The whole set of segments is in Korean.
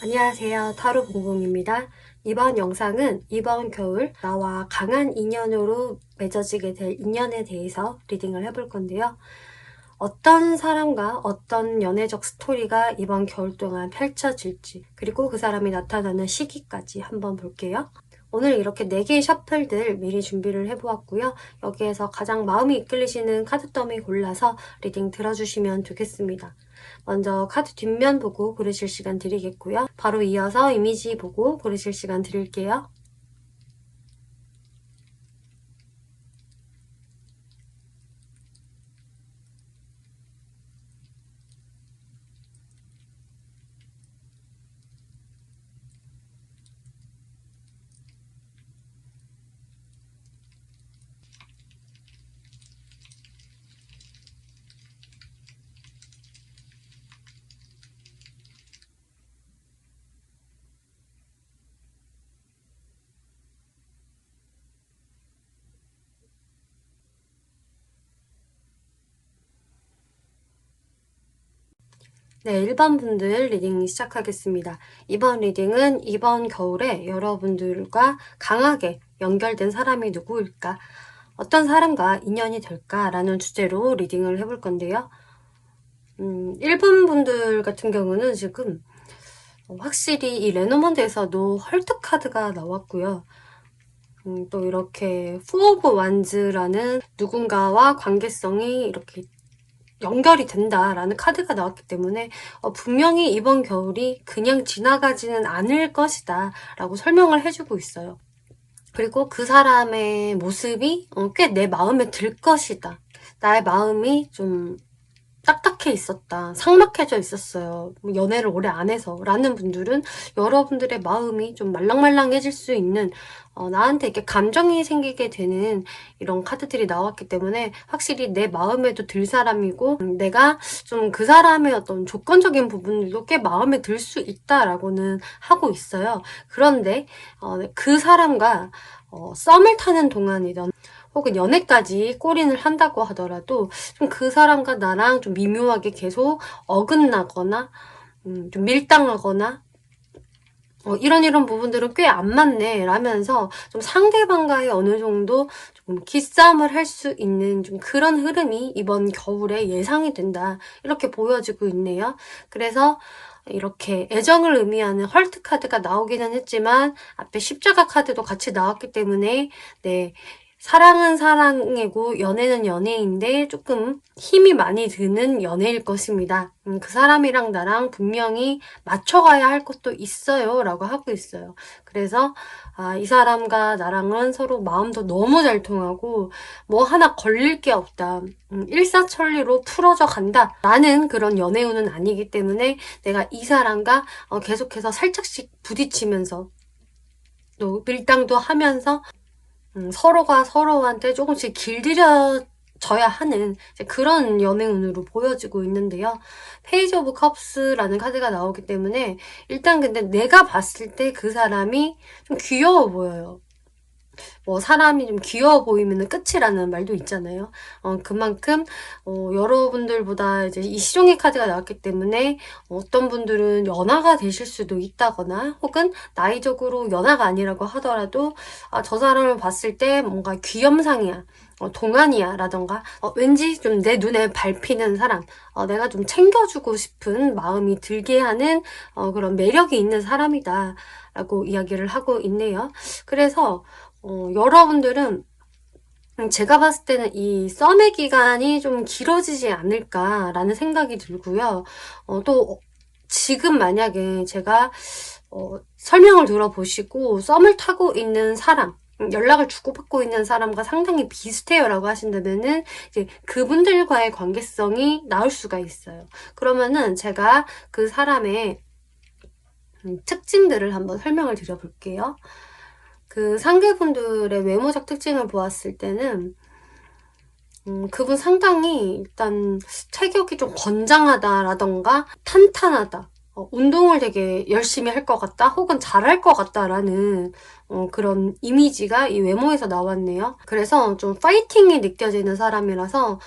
안녕하세요. 타로봉봉입니다. 이번 영상은 이번 겨울 나와 강한 인연으로 맺어지게 될 인연에 대해서 리딩을 해볼 건데요. 어떤 사람과 어떤 연애적 스토리가 이번 겨울 동안 펼쳐질지, 그리고 그 사람이 나타나는 시기까지 한번 볼게요. 오늘 이렇게 4개의 셔플들 미리 준비를 해보았고요. 여기에서 가장 마음이 이끌리시는 카드 더미 골라서 리딩 들어주시면 좋겠습니다. 먼저 카드 뒷면 보고 고르실 시간 드리겠고요. 바로 이어서 이미지 보고 고르실 시간 드릴게요. 네, 1번 분들 리딩 시작하겠습니다. 이번 리딩은 이번 겨울에 여러분들과 강하게 연결된 사람이 누구일까? 어떤 사람과 인연이 될까라는 주제로 리딩을 해볼 건데요. 1번 분들 같은 경우는 지금 확실히 이 레노먼드에서도 헐트 카드가 나왔고요. 또 이렇게 포 오브 완즈라는 누군가와 관계성이 이렇게 연결이 된다라는 카드가 나왔기 때문에 분명히 이번 겨울이 그냥 지나가지는 않을 것이다 라고 설명을 해주고 있어요. 그리고 그 사람의 모습이 꽤 내 마음에 들 것이다. 나의 마음이 좀 딱딱해 있었다. 삭막해져 있었어요. 연애를 오래 안 해서 라는 분들은 여러분들의 마음이 좀 말랑말랑해질 수 있는 나한테 이렇게 감정이 생기게 되는 이런 카드들이 나왔기 때문에 확실히 내 마음에도 들 사람이고 내가 좀 그 사람의 어떤 조건적인 부분들도 꽤 마음에 들 수 있다라고는 하고 있어요. 그런데 그 사람과 썸을 타는 동안이든 혹은 연애까지 골인을 한다고 하더라도 좀 그 사람과 나랑 좀 미묘하게 계속 어긋나거나 좀 밀당하거나 이런 부분들은 꽤 안 맞네 라면서 좀 상대방과의 어느 정도 좀 기싸움을 할 수 있는 좀 그런 흐름이 이번 겨울에 예상이 된다 이렇게 보여지고 있네요. 그래서 이렇게 애정을 의미하는 헐트 카드가 나오기는 했지만 앞에 십자가 카드도 같이 나왔기 때문에 네, 사랑은 사랑이고 연애는 연애인데 조금 힘이 많이 드는 연애일 것입니다. 그 사람이랑 나랑 분명히 맞춰가야 할 것도 있어요 라고 하고 있어요. 그래서 이 사람과 나랑은 서로 마음도 너무 잘 통하고 뭐 하나 걸릴 게 없다. 일사천리로 풀어져 간다 라는 그런 연애운은 아니기 때문에 내가 이 사람과 계속해서 살짝씩 부딪히면서 또 밀당도 하면서 서로가 서로한테 조금씩 길들여져야 하는 그런 연애운으로 보여지고 있는데요. 페이지 오브 컵스라는 카드가 나오기 때문에 일단 근데 내가 봤을 때 그 사람이 좀 귀여워 보여요. 뭐 사람이 좀 귀여워 보이면 끝이라는 말도 있잖아요. 그만큼 여러분들보다 이제 이 시종의 카드가 나왔기 때문에 어떤 분들은 연하가 되실 수도 있다거나 혹은 나이적으로 연하가 아니라고 하더라도 저 사람을 봤을 때 뭔가 귀염상이야. 동안이야 라던가 왠지 좀 내 눈에 밟히는 사람 내가 좀 챙겨주고 싶은 마음이 들게 하는 그런 매력이 있는 사람이다 라고 이야기를 하고 있네요. 그래서 여러분들은 제가 봤을 때는 이 썸의 기간이 좀 길어지지 않을까라는 생각이 들고요. 또 지금 만약에 제가 설명을 들어보시고 썸을 타고 있는 사람 연락을 주고받고 있는 사람과 상당히 비슷해요 라고 하신다면은 이제 그분들과의 관계성이 나올 수가 있어요. 그러면은 제가 그 사람의 특징들을 한번 설명을 드려볼게요. 그 상대분들의 외모적 특징을 보았을 때는 그분 상당히 일단 체격이 좀 건장하다라던가 탄탄하다 운동을 되게 열심히 할 것 같다 혹은 잘할 것 같다라는 그런 이미지가 이 외모에서 나왔네요. 그래서 좀 파이팅이 느껴지는 사람이라서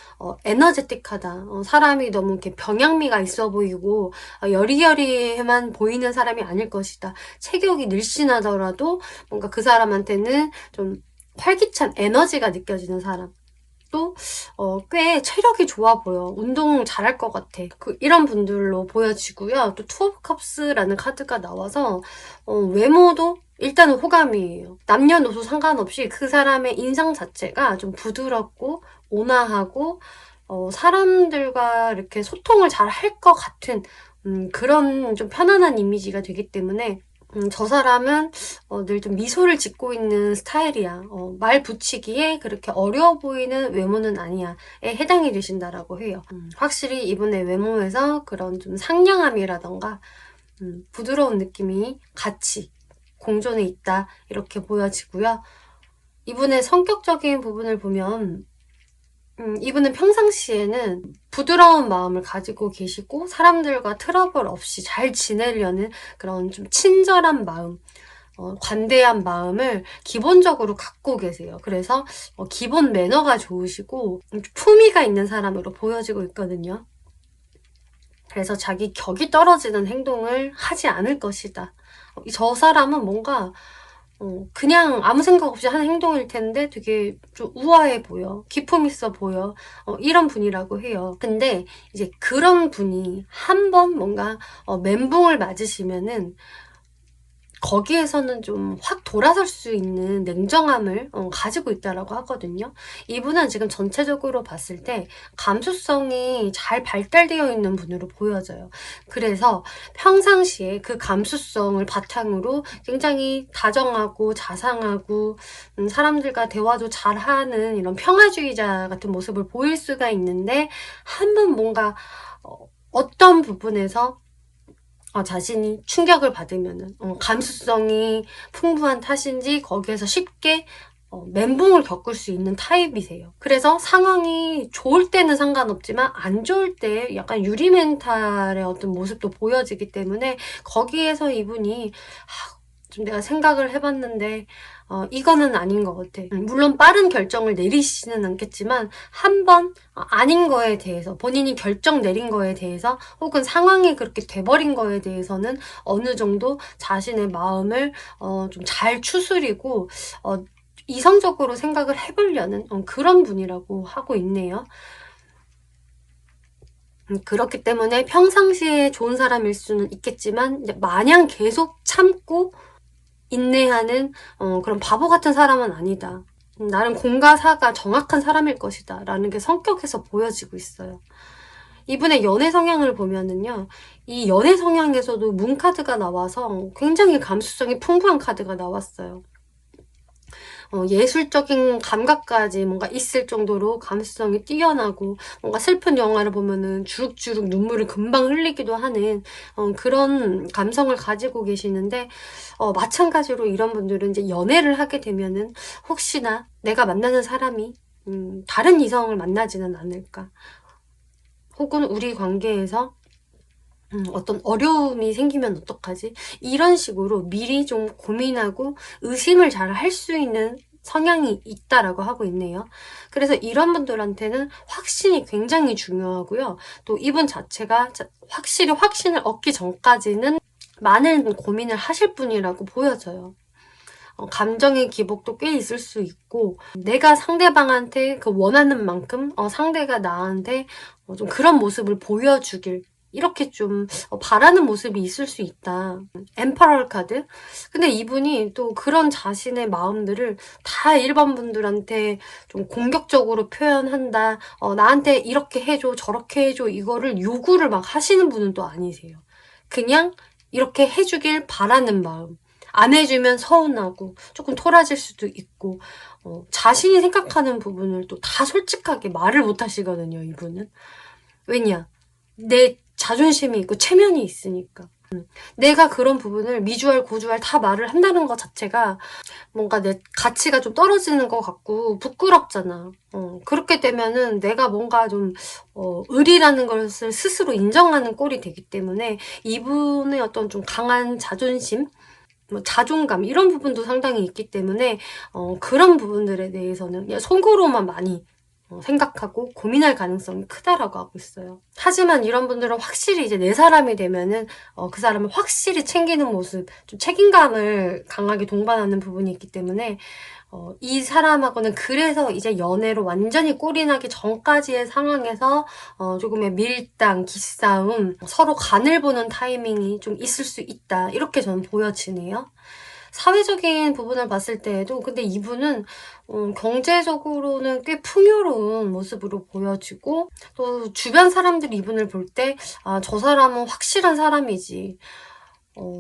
에너제틱하다. 사람이 너무 이렇게 병양미가 있어 보이고 여리여리해만 보이는 사람이 아닐 것이다. 체격이 늘씬하더라도 뭔가 그 사람한테는 좀 활기찬 에너지가 느껴지는 사람. 또 꽤 체력이 좋아 보여. 운동 잘할 것 같아. 이런 분들로 보여지고요. 또 투 오브 컵스라는 카드가 나와서 외모도 일단은 호감이에요. 남녀노소 상관없이 그 사람의 인상 자체가 좀 부드럽고 온화하고 사람들과 이렇게 소통을 잘 할 것 같은 그런 좀 편안한 이미지가 되기 때문에 저 사람은 늘 좀 미소를 짓고 있는 스타일이야. 말 붙이기에 그렇게 어려워 보이는 외모는 아니야에 해당이 되신다라고 해요. 확실히 이분의 외모에서 그런 좀 상냥함이라던가 부드러운 느낌이 같이 공존해 있다 이렇게 보여지고요. 이분의 성격적인 부분을 보면 이분은 평상시에는 부드러운 마음을 가지고 계시고 사람들과 트러블 없이 잘 지내려는 그런 좀 친절한 마음, 관대한 마음을 기본적으로 갖고 계세요. 그래서 기본 매너가 좋으시고 품위가 있는 사람으로 보여지고 있거든요. 그래서 자기 격이 떨어지는 행동을 하지 않을 것이다. 저 사람은 뭔가 그냥 아무 생각 없이 하는 행동일 텐데 되게 좀 우아해 보여. 기품 있어 보여. 이런 분이라고 해요. 근데 이제 그런 분이 한 번 뭔가 멘붕을 맞으시면은 거기에서는 좀 확 돌아설 수 있는 냉정함을 가지고 있다라고 하거든요. 이분은 지금 전체적으로 봤을 때 감수성이 잘 발달되어 있는 분으로 보여져요. 그래서 평상시에 그 감수성을 바탕으로 굉장히 다정하고 자상하고 사람들과 대화도 잘하는 이런 평화주의자 같은 모습을 보일 수가 있는데 한 번 뭔가 어떤 부분에서 자신이 충격을 받으면은 감수성이 풍부한 탓인지 거기에서 쉽게 멘붕을 겪을 수 있는 타입이세요. 그래서 상황이 좋을 때는 상관없지만 안 좋을 때 약간 유리 멘탈의 어떤 모습도 보여지기 때문에 거기에서 이분이 좀 내가 생각을 해봤는데 이거는 아닌 것 같아. 물론 빠른 결정을 내리시지는 않겠지만 한 번 아닌 거에 대해서 본인이 결정 내린 거에 대해서 혹은 상황이 그렇게 돼버린 거에 대해서는 어느 정도 자신의 마음을 좀 잘 추스리고 이성적으로 생각을 해보려는 그런 분이라고 하고 있네요. 그렇기 때문에 평상시에 좋은 사람일 수는 있겠지만 마냥 계속 참고 인내하는 그런 바보 같은 사람은 아니다. 나름 공과 사가 정확한 사람일 것이다 라는 게 성격에서 보여지고 있어요. 이분의 연애 성향을 보면은요, 이 연애 성향에서도 문 카드가 나와서 굉장히 감수성이 풍부한 카드가 나왔어요. 예술적인 감각까지 뭔가 있을 정도로 감수성이 뛰어나고 뭔가 슬픈 영화를 보면은 주룩주룩 눈물을 금방 흘리기도 하는 그런 감성을 가지고 계시는데 마찬가지로 이런 분들은 이제 연애를 하게 되면은 혹시나 내가 만나는 사람이 다른 이성을 만나지는 않을까, 혹은 우리 관계에서 어떤 어려움이 생기면 어떡하지? 이런 식으로 미리 좀 고민하고 의심을 잘 할 수 있는 성향이 있다라고 하고 있네요. 그래서 이런 분들한테는 확신이 굉장히 중요하고요. 또 이분 자체가 확실히 확신을 얻기 전까지는 많은 고민을 하실 분이라고 보여져요. 감정의 기복도 꽤 있을 수 있고 내가 상대방한테 그 원하는 만큼 상대가 나한테 좀 그런 모습을 보여주길 이렇게 좀 바라는 모습이 있을 수 있다. 엠퍼럴 카드. 근데 이분이 또 그런 자신의 마음들을 다 일반 분들한테 좀 공격적으로 표현한다. 나한테 이렇게 해줘, 저렇게 해줘, 이거를 요구를 막 하시는 분은 또 아니세요. 그냥 이렇게 해주길 바라는 마음. 안 해주면 서운하고 조금 토라질 수도 있고 자신이 생각하는 부분을 또 다 솔직하게 말을 못 하시거든요, 이분은. 왜냐? 내 자존심이 있고 체면이 있으니까. 내가 그런 부분을 미주알, 고주알 다 말을 한다는 것 자체가 뭔가 내 가치가 좀 떨어지는 것 같고 부끄럽잖아. 그렇게 되면은 내가 뭔가 좀 을이라는 것을 스스로 인정하는 꼴이 되기 때문에 이분의 어떤 좀 강한 자존심, 뭐 자존감 이런 부분도 상당히 있기 때문에 그런 부분들에 대해서는 그냥 속으로만 많이 생각하고 고민할 가능성이 크다라고 하고 있어요. 하지만 이런 분들은 확실히 이제 내 사람이 되면은 그 사람을 확실히 챙기는 모습, 좀 책임감을 강하게 동반하는 부분이 있기 때문에 이 사람하고는 그래서 이제 연애로 완전히 꼴이 나기 전까지의 상황에서 조금의 밀당, 기싸움, 서로 간을 보는 타이밍이 좀 있을 수 있다. 이렇게 저는 보여지네요. 사회적인 부분을 봤을 때에도 근데 이분은 경제적으로는 꽤 풍요로운 모습으로 보여지고 또 주변 사람들이 이분을 볼 때 아, 저 사람은 확실한 사람이지.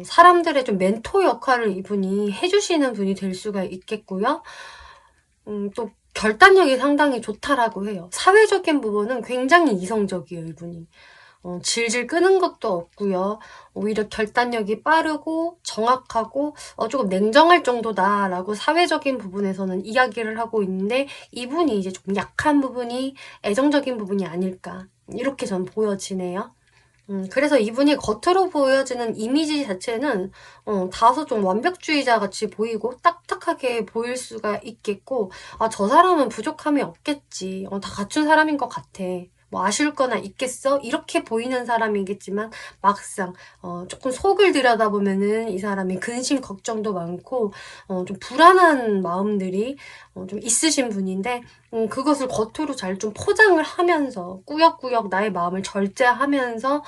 사람들의 좀 멘토 역할을 이분이 해주시는 분이 될 수가 있겠고요. 또 결단력이 상당히 좋다라고 해요. 사회적인 부분은 굉장히 이성적이에요, 이분이. 질질 끄는 것도 없고요. 오히려 결단력이 빠르고 정확하고 조금 냉정할 정도다라고 사회적인 부분에서는 이야기를 하고 있는데 이분이 이제 좀 약한 부분이 애정적인 부분이 아닐까 이렇게 전 보여지네요. 그래서 이분이 겉으로 보여지는 이미지 자체는 다소 좀 완벽주의자 같이 보이고 딱딱하게 보일 수가 있겠고 아, 저 사람은 부족함이 없겠지. 다 갖춘 사람인 것 같아. 뭐 아쉬울 거나 있겠어? 이렇게 보이는 사람이겠지만 막상 조금 속을 들여다보면은 이 사람이 근심 걱정도 많고 좀 불안한 마음들이 좀 있으신 분인데 그것을 겉으로 잘 좀 포장을 하면서 꾸역꾸역 나의 마음을 절제하면서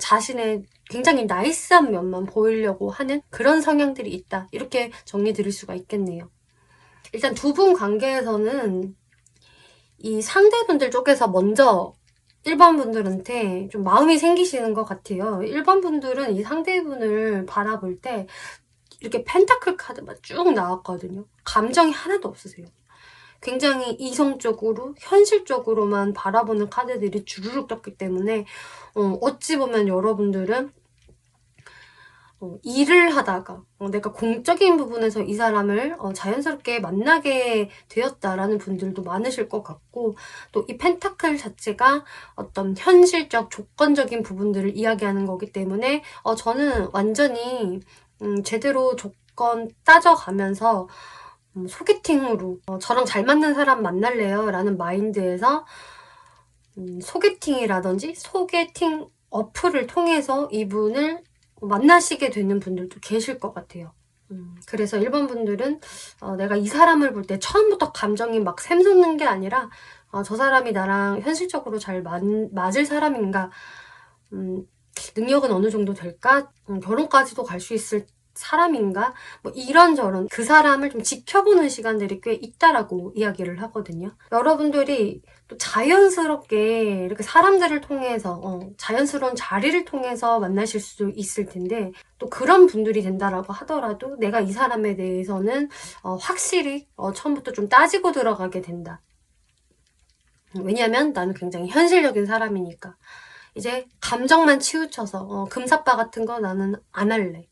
자신의 굉장히 나이스한 면만 보이려고 하는 그런 성향들이 있다. 이렇게 정리 드릴 수가 있겠네요. 일단 두 분 관계에서는 이 상대분들 쪽에서 먼저 1번 분들한테 좀 마음이 생기시는 것 같아요. 1번 분들은 이 상대분을 바라볼 때 이렇게 펜타클 카드만 쭉 나왔거든요. 감정이 하나도 없으세요. 굉장히 이성적으로 현실적으로만 바라보는 카드들이 주르륵 떴기 때문에 어찌 보면 여러분들은 일을 하다가 내가 공적인 부분에서 이 사람을 자연스럽게 만나게 되었다라는 분들도 많으실 것 같고 또 이 펜타클 자체가 어떤 현실적 조건적인 부분들을 이야기하는 거기 때문에 저는 완전히 제대로 조건 따져가면서 소개팅으로 저랑 잘 맞는 사람 만날래요 라는 마인드에서 소개팅이라든지 소개팅 어플을 통해서 이분을 만나시게 되는 분들도 계실 것 같아요. 그래서 1번 분들은 내가 이 사람을 볼 때 처음부터 감정이 막 샘솟는 게 아니라 저 사람이 나랑 현실적으로 잘 맞을 사람인가 능력은 어느 정도 될까? 결혼까지도 갈 수 있을 사람인가? 뭐 이런저런 그 사람을 좀 지켜보는 시간들이 꽤 있다라고 이야기를 하거든요. 여러분들이 또 자연스럽게 이렇게 사람들을 통해서 자연스러운 자리를 통해서 만나실 수 있을 텐데 또 그런 분들이 된다라고 하더라도 내가 이 사람에 대해서는 확실히 처음부터 좀 따지고 들어가게 된다. 왜냐면 나는 굉장히 현실적인 사람이니까. 이제 감정만 치우쳐서 금사빠 같은 거 나는 안 할래.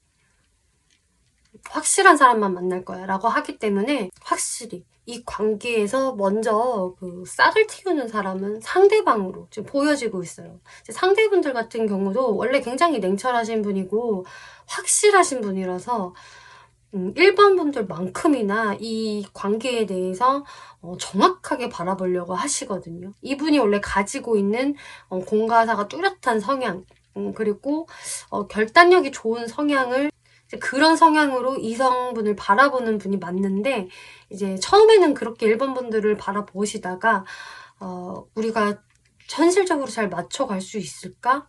확실한 사람만 만날 거야 라고 하기 때문에 확실히 이 관계에서 먼저 그 싹을 틔우는 사람은 상대방으로 지금 보여지고 있어요. 상대분들 같은 경우도 원래 굉장히 냉철하신 분이고 확실하신 분이라서 1번 분들만큼이나 이 관계에 대해서 정확하게 바라보려고 하시거든요. 이분이 원래 가지고 있는 공과사가 뚜렷한 성향 그리고 결단력이 좋은 성향을 그런 성향으로 이성분을 바라보는 분이 맞는데 이제 처음에는 그렇게 1번 분들을 바라보시다가 우리가 현실적으로 잘 맞춰갈 수 있을까?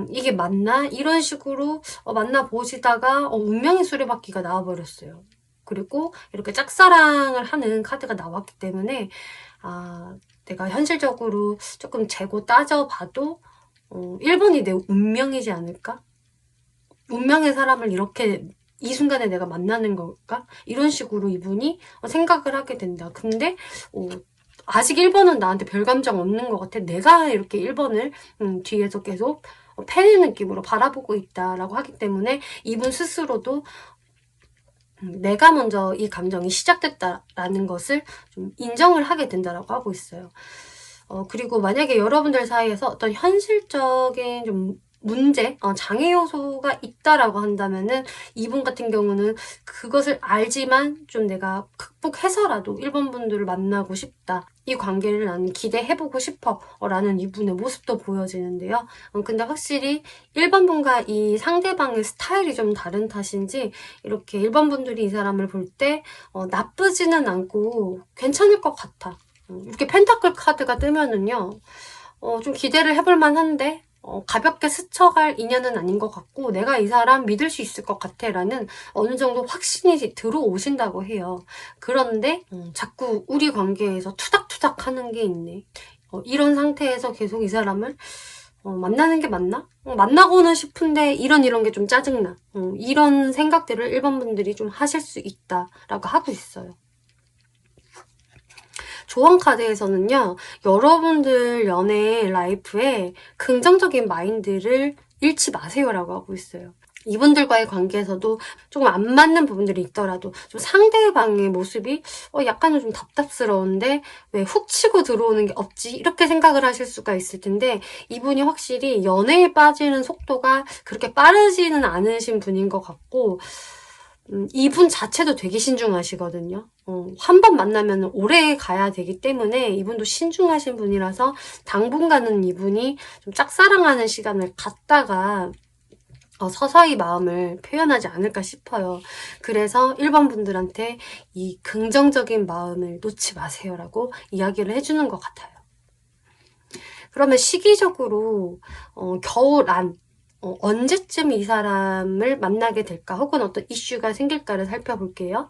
이게 맞나? 이런 식으로 만나보시다가 운명의 수레바퀴가 나와버렸어요. 그리고 이렇게 짝사랑을 하는 카드가 나왔기 때문에 내가 현실적으로 조금 재고 따져봐도 1번이 내 운명이지 않을까? 운명의 사람을 이렇게 이 순간에 내가 만나는 걸까? 이런 식으로 이분이 생각을 하게 된다. 근데 아직 1번은 나한테 별 감정 없는 것 같아. 내가 이렇게 1번을 뒤에서 계속 팬의 느낌으로 바라보고 있다라고 하기 때문에 이분 스스로도 내가 먼저 이 감정이 시작됐다라는 것을 좀 인정을 하게 된다라고 하고 있어요. 그리고 만약에 여러분들 사이에서 어떤 현실적인 좀 문제, 장애 요소가 있다라고 한다면은 이분 같은 경우는 그것을 알지만 좀 내가 극복해서라도 1번 분들을 만나고 싶다. 이 관계를 나는 기대해보고 싶어. 라는 이분의 모습도 보여지는데요. 근데 확실히 1번 분과 이 상대방의 스타일이 좀 다른 탓인지 이렇게 1번 분들이 이 사람을 볼 때 나쁘지는 않고 괜찮을 것 같아. 이렇게 펜타클 카드가 뜨면은요, 좀 기대를 해볼 만한데, 가볍게 스쳐갈 인연은 아닌 것 같고, 내가 이 사람 믿을 수 있을 것 같아. 라는 어느 정도 확신이 들어오신다고 해요. 그런데, 자꾸 우리 관계에서 투닥투닥 하는 게 있네. 이런 상태에서 계속 이 사람을, 만나는 게 맞나? 만나고는 싶은데, 이런 게 좀 짜증나. 이런 생각들을 1번 분들이 좀 하실 수 있다라고 하고 있어요. 조언 카드에서는요, 여러분들 연애 라이프에 긍정적인 마인드를 잃지 마세요라고 하고 있어요. 이분들과의 관계에서도 조금 안 맞는 부분들이 있더라도 좀 상대방의 모습이 약간은 좀 답답스러운데 왜 훅 치고 들어오는 게 없지? 이렇게 생각을 하실 수가 있을 텐데 이분이 확실히 연애에 빠지는 속도가 그렇게 빠르지는 않으신 분인 것 같고 이분 자체도 되게 신중하시거든요. 한 번 만나면 오래 가야 되기 때문에 이분도 신중하신 분이라서 당분간은 이분이 좀 짝사랑하는 시간을 갖다가 서서히 마음을 표현하지 않을까 싶어요. 그래서 1번 분들한테 이 긍정적인 마음을 놓지 마세요라고 이야기를 해주는 것 같아요. 그러면 시기적으로 겨울 안 언제쯤 이 사람을 만나게 될까 혹은 어떤 이슈가 생길까를 살펴볼게요.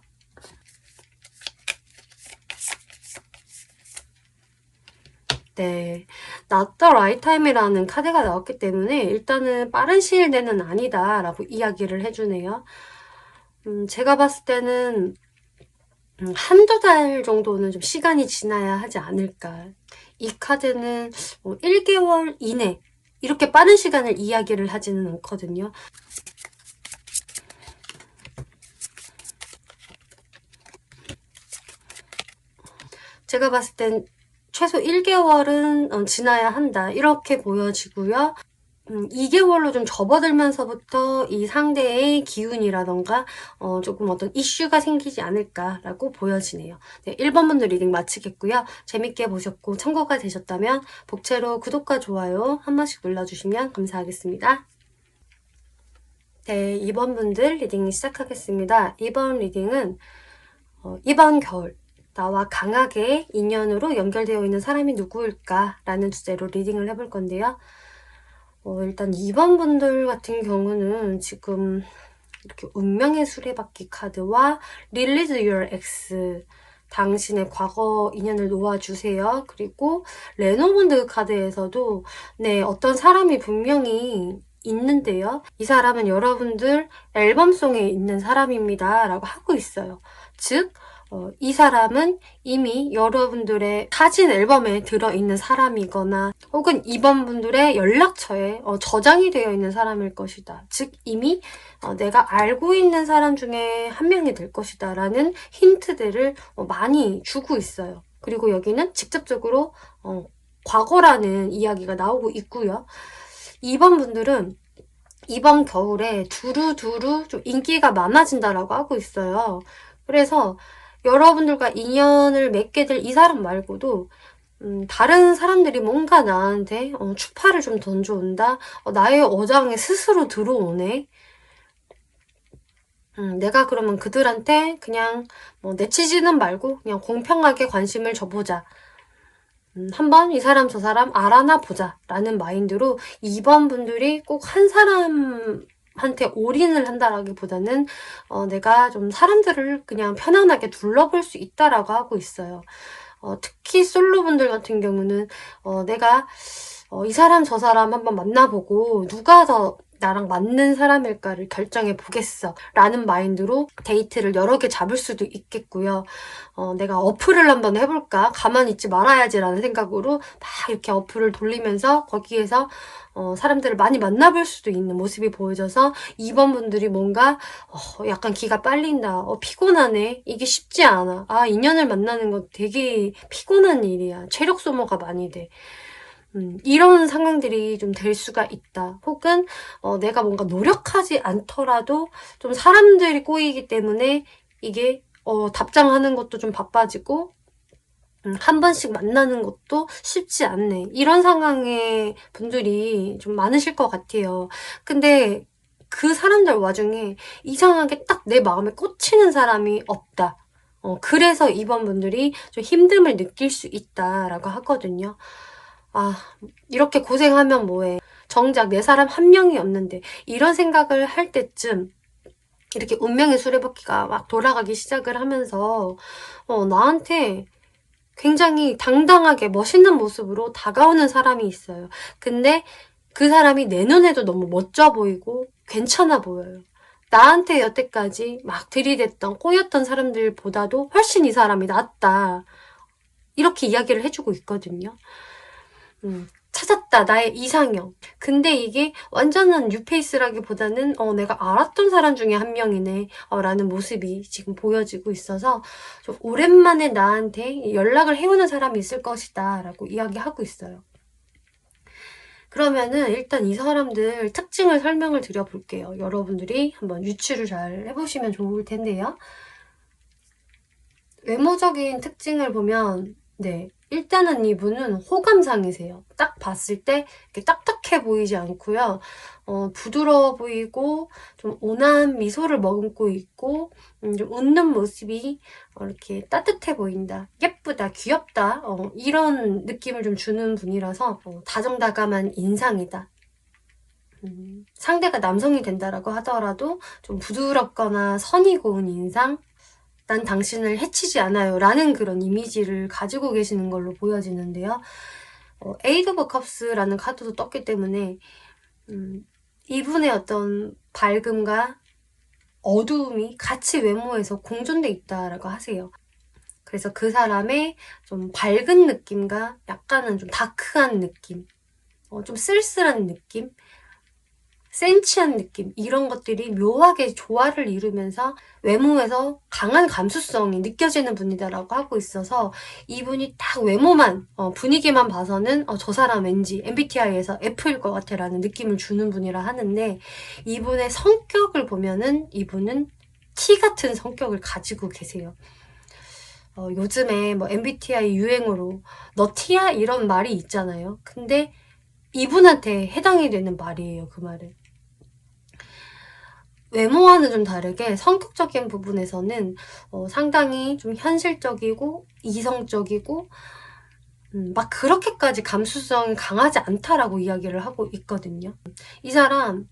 네, Not the right time이라는 카드가 나왔기 때문에 일단은 빠른 시일 내는 아니다 라고 이야기를 해주네요. 제가 봤을 때는 한두 달 정도는 좀 시간이 지나야 하지 않을까. 이 카드는 1개월 이내 이렇게 빠른 시간을 이야기를 하지는 않거든요. 제가 봤을 땐 최소 1개월은 지나야 한다 이렇게 보여지고요. 2개월로 좀 접어들면서부터 이 상대의 기운이라던가 조금 어떤 이슈가 생기지 않을까라고 보여지네요. 네, 1번 분들 리딩 마치겠고요. 재밌게 보셨고 참고가 되셨다면 복채로 구독과 좋아요 한 번씩 눌러주시면 감사하겠습니다. 네, 2번 분들 리딩 시작하겠습니다. 이번 리딩은 이번 겨울 나와 강하게 인연으로 연결되어 있는 사람이 누구일까? 라는 주제로 리딩을 해볼 건데요. 일단 2번 분들 같은 경우는 지금 이렇게 운명의 수레바퀴 카드와 Release Your Ex 당신의 과거 인연을 놓아주세요. 그리고 레노몬드 카드에서도 네, 어떤 사람이 분명히 있는데요. 이 사람은 여러분들 앨범송에 있는 사람입니다. 라고 하고 있어요. 즉, 이 사람은 이미 여러분들의 사진 앨범에 들어있는 사람이거나 혹은 이번 분들의 연락처에 저장이 되어 있는 사람일 것이다. 즉 이미 내가 알고 있는 사람 중에 한 명이 될 것이다 라는 힌트들을 많이 주고 있어요. 그리고 여기는 직접적으로 과거라는 이야기가 나오고 있고요. 이번 분들은 이번 겨울에 두루두루 좀 인기가 많아진다라고 하고 있어요. 그래서 여러분들과 인연을 맺게 될 이 사람 말고도 다른 사람들이 뭔가 나한테 추파를 좀 던져온다. 나의 어장에 스스로 들어오네. 내가 그러면 그들한테 그냥 내치지는 말고 그냥 공평하게 관심을 줘보자. 한번 이 사람 저 사람 알아나 보자 라는 마인드로 2번 분들이 꼭 한 사람한테 올인을 한다라기보다는 내가 좀 사람들을 그냥 편안하게 둘러볼 수 있다라고 하고 있어요. 특히 솔로분들 같은 경우는 내가 이 사람 저 사람 한번 만나보고 누가 더 나랑 맞는 사람일까를 결정해 보겠어 라는 마인드로 데이트를 여러 개 잡을 수도 있겠고요. 내가 어플을 한번 해볼까? 가만히 있지 말아야지 라는 생각으로 막 이렇게 어플을 돌리면서 거기에서 사람들을 많이 만나볼 수도 있는 모습이 보여져서 2번 분들이 뭔가 약간 기가 빨린다, 피곤하네, 이게 쉽지 않아, 인연을 만나는 거 되게 피곤한 일이야, 체력 소모가 많이 돼, 이런 상황들이 좀 될 수가 있다. 혹은 내가 뭔가 노력하지 않더라도 좀 사람들이 꼬이기 때문에 이게 답장하는 것도 좀 바빠지고 한 번씩 만나는 것도 쉽지 않네. 이런 상황의 분들이 좀 많으실 것 같아요. 근데 그 사람들 와중에 이상하게 딱 내 마음에 꽂히는 사람이 없다. 그래서 이번 분들이 좀 힘듦을 느낄 수 있다라고 하거든요. 이렇게 고생하면 뭐해. 정작 내 사람 한 명이 없는데. 이런 생각을 할 때쯤 이렇게 운명의 수레바퀴가 막 돌아가기 시작을 하면서 나한테 굉장히 당당하게 멋있는 모습으로 다가오는 사람이 있어요. 근데 그 사람이 내 눈에도 너무 멋져 보이고 괜찮아 보여요. 나한테 여태까지 막 들이댔던 꼬였던 사람들보다도 훨씬 이 사람이 낫다. 이렇게 이야기를 해주고 있거든요. 찾았다, 나의 이상형. 근데 이게 완전한 뉴페이스라기보다는 내가 알았던 사람 중에 한 명이네 라는 모습이 지금 보여지고 있어서 좀 오랜만에 나한테 연락을 해오는 사람이 있을 것이다 라고 이야기하고 있어요. 그러면은 일단 이 사람들 특징을 설명을 드려볼게요. 여러분들이 한번 유추를 잘 해보시면 좋을 텐데요. 외모적인 특징을 보면 일단은 이분은 호감상이세요. 딱 봤을 때 이렇게 딱딱해 보이지 않고요. 부드러워 보이고 좀 온화한 미소를 머금고 있고 좀 웃는 모습이 이렇게 따뜻해 보인다, 예쁘다, 귀엽다, 이런 느낌을 좀 주는 분이라서 다정다감한 인상이다. 상대가 남성이 된다라고 하더라도 좀 부드럽거나 선이 고운 인상, 난 당신을 해치지 않아요 라는 그런 이미지를 가지고 계시는 걸로 보여지는데요. 에이드 오브 컵스라는 카드도 떴기 때문에 이분의 어떤 밝음과 어두움이 같이 외모에서 공존돼 있다라고 하세요. 그래서 그 사람의 좀 밝은 느낌과 약간은 좀 다크한 느낌, 좀 쓸쓸한 느낌, 센치한 느낌, 이런 것들이 묘하게 조화를 이루면서 외모에서 강한 감수성이 느껴지는 분이다라고 하고 있어서 이분이 딱 외모만 분위기만 봐서는 저 사람 왠지 MBTI에서 F일 것 같아 라는 느낌을 주는 분이라 하는데, 이분의 성격을 보면은 이분은 T 같은 성격을 가지고 계세요. 요즘에 뭐 MBTI 유행어로 너 T야? 이런 말이 있잖아요. 근데 이분한테 해당이 되는 말이에요, 그 말은. 외모와는 좀 다르게 성격적인 부분에서는 상당히 좀 현실적이고 이성적이고 막 그렇게까지 감수성이 강하지 않다라고 이야기를 하고 있거든요. 이 사람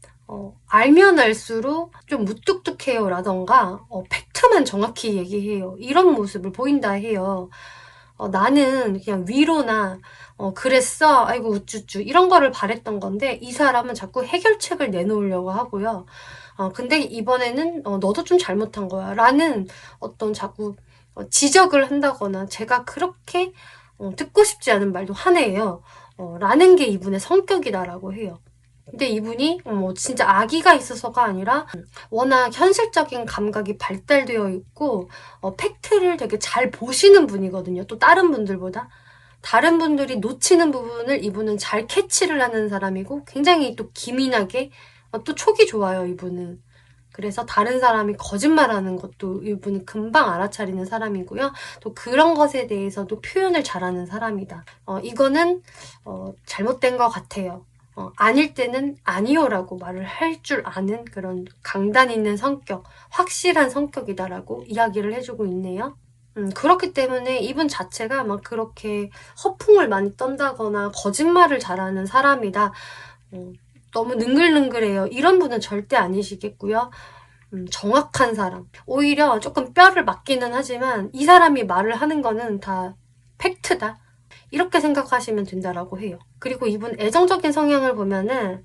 알면 알수록 좀 무뚝뚝해요 라던가 팩트만 정확히 얘기해요, 이런 모습을 보인다 해요. 나는 그냥 위로나 그랬어, 아이고 우쭈쭈, 이런 거를 바랬던 건데 이 사람은 자꾸 해결책을 내놓으려고 하고요. 근데 이번에는 너도 좀 잘못한 거야 라는 어떤 자꾸 지적을 한다거나 제가 그렇게 듣고 싶지 않은 말도 하네요 라는 게 이분의 성격이다라고 해요. 근데 이분이 진짜 아기가 있어서가 아니라 워낙 현실적인 감각이 발달되어 있고 팩트를 되게 잘 보시는 분이거든요. 또 다른 분들보다. 다른 분들이 놓치는 부분을 이분은 잘 캐치를 하는 사람이고 굉장히 또 기민하게 또 촉이 좋아요, 이분은. 그래서 다른 사람이 거짓말하는 것도 이분은 금방 알아차리는 사람이고요. 또 그런 것에 대해서도 표현을 잘하는 사람이다. 이거는 잘못된 것 같아요. 아닐 때는 아니요라고 말을 할 줄 아는 그런 강단 있는 성격, 확실한 성격이다라고 이야기를 해주고 있네요. 그렇기 때문에 이분 자체가 막 그렇게 허풍을 많이 떤다거나 거짓말을 잘하는 사람이다, 너무 능글능글해요, 이런 분은 절대 아니시겠고요. 정확한 사람, 오히려 조금 뼈를 맞기는 하지만 이 사람이 말을 하는 거는 다 팩트다, 이렇게 생각하시면 된다라고 해요. 그리고 이분 애정적인 성향을 보면은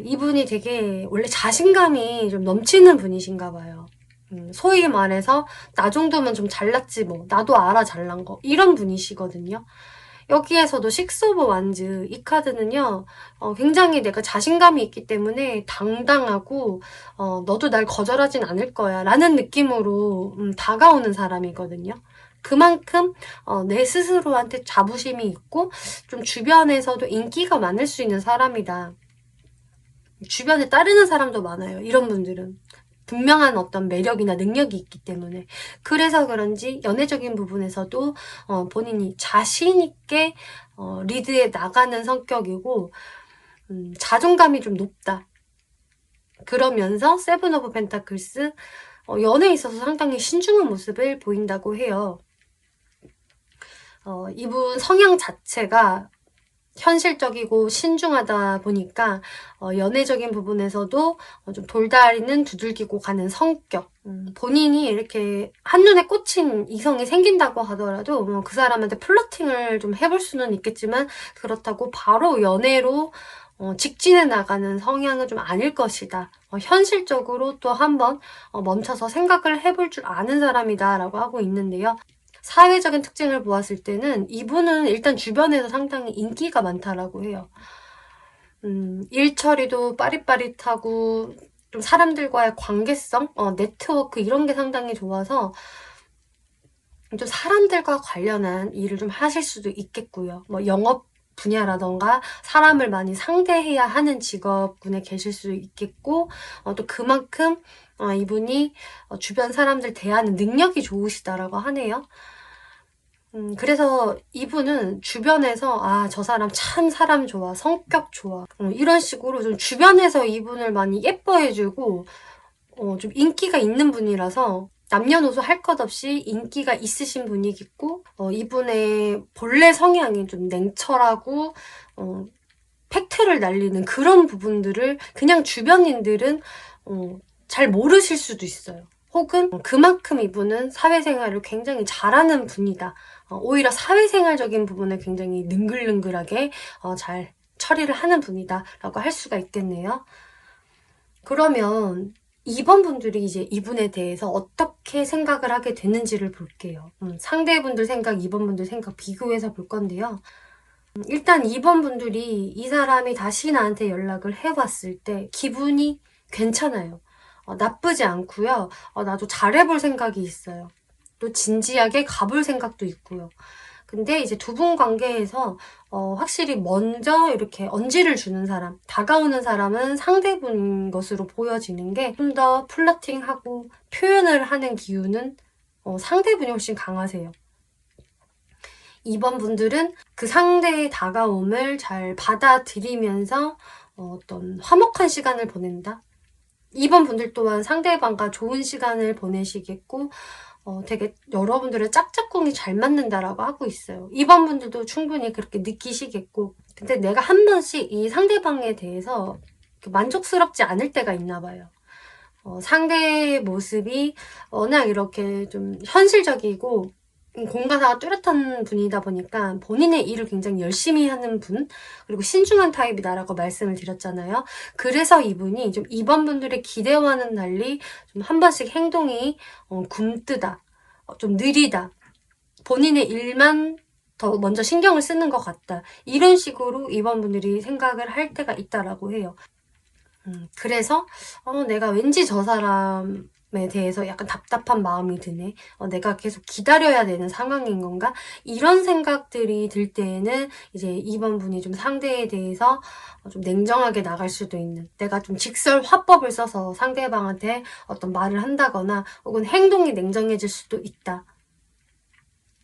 이분이 되게 원래 자신감이 좀 넘치는 분이신가 봐요. 소위 말해서 나 정도면 좀 잘났지 뭐, 나도 알아 잘난 거, 이런 분이시거든요. 여기에서도 식스 오브 완즈, 이 카드는요, 굉장히 내가 자신감이 있기 때문에 당당하고, 너도 날 거절하진 않을 거야 라는 느낌으로 다가오는 사람이거든요. 그만큼 내 스스로한테 자부심이 있고 좀 주변에서도 인기가 많을 수 있는 사람이다. 주변에 따르는 사람도 많아요. 이런 분들은. 분명한 어떤 매력이나 능력이 있기 때문에. 그래서 그런지 연애적인 부분에서도 본인이 자신 있게 리드에 나가는 성격이고 자존감이 좀 높다. 그러면서 세븐 오브 펜타클스 연애에 있어서 상당히 신중한 모습을 보인다고 해요. 이분 성향 자체가 현실적이고 신중하다 보니까 연애적인 부분에서도 좀 돌다리는 두들기고 가는 성격. 본인이 이렇게 한눈에 꽂힌 이성이 생긴다고 하더라도 그 사람한테 플러팅을 좀 해볼 수는 있겠지만 그렇다고 바로 연애로 직진해 나가는 성향은 좀 아닐 것이다. 현실적으로 또 한번 멈춰서 생각을 해볼 줄 아는 사람이다 라고 하고 있는데요. 사회적인 특징을 보았을 때는 이분은 일단 주변에서 상당히 인기가 많다라고 해요. 일 처리도 빠릿빠릿하고 좀 사람들과의 관계성, 네트워크 이런 게 상당히 좋아서 좀 사람들과 관련한 일을 좀 하실 수도 있겠고요. 뭐 영업 분야라던가 사람을 많이 상대해야 하는 직업군에 계실 수 있겠고 또 그만큼 이분이 주변 사람들 대하는 능력이 좋으시다라고 하네요. 그래서 이분은 주변에서 저 사람 참 사람 좋아, 성격 좋아 이런 식으로 좀 주변에서 이분을 많이 예뻐해주고 좀 인기가 있는 분이라서 남녀노소 할 것 없이 인기가 있으신 분이겠고 이분의 본래 성향이 좀 냉철하고 팩트를 날리는 그런 부분들을 그냥 주변인들은 잘 모르실 수도 있어요. 혹은 그만큼 이분은 사회생활을 굉장히 잘하는 분이다. 오히려 사회생활적인 부분에 굉장히 능글능글하게 잘 처리를 하는 분이다 라고 할 수가 있겠네요. 그러면 2번 분들이 이제 이분에 대해서 어떻게 생각을 하게 되는지를 볼게요. 상대분들 생각, 2번 분들 생각 비교해서 볼 건데요. 일단 2번 분들이 이 사람이 다시 나한테 연락을 해왔을 때 기분이 괜찮아요. 나쁘지 않고요. 나도 잘해볼 생각이 있어요. 또 진지하게 가볼 생각도 있고요. 근데 이제 두 분 관계에서 확실히 먼저 이렇게 언지를 주는 사람, 다가오는 사람은 상대분인 것으로 보여지는 게 좀 더 플러팅하고 표현을 하는 기운은 상대분이 훨씬 강하세요. 2번 분들은 그 상대의 다가옴을 잘 받아들이면서 어떤 화목한 시간을 보낸다. 2번 분들 또한 상대방과 좋은 시간을 보내시겠고 되게 여러분들의 짝짝꿍이 잘 맞는다라고 하고 있어요. 2번 분들도 충분히 그렇게 느끼시겠고 근데 내가 한 번씩 이 상대방에 대해서 만족스럽지 않을 때가 있나 봐요. 상대의 모습이 워낙 이렇게 좀 현실적이고 공과사가 뚜렷한 분이다 보니까 본인의 일을 굉장히 열심히 하는 분 그리고 신중한 타입이다라고 말씀을 드렸잖아요. 그래서 이분이 좀 2번 분들의 기대와는 달리 좀 한 번씩 행동이 굼뜨다, 좀 느리다, 본인의 일만 더 먼저 신경을 쓰는 것 같다 이런 식으로 2번 분들이 생각을 할 때가 있다라고 해요. 그래서 내가 왠지 저 사람에 대해서 약간 답답한 마음이 드네. 내가 계속 기다려야 되는 상황인 건가? 이런 생각들이 들 때에는 이제 2번 분이 좀 상대에 대해서 좀 냉정하게 나갈 수도 있는, 내가 좀 직설 화법을 써서 상대방한테 어떤 말을 한다거나 혹은 행동이 냉정해질 수도 있다.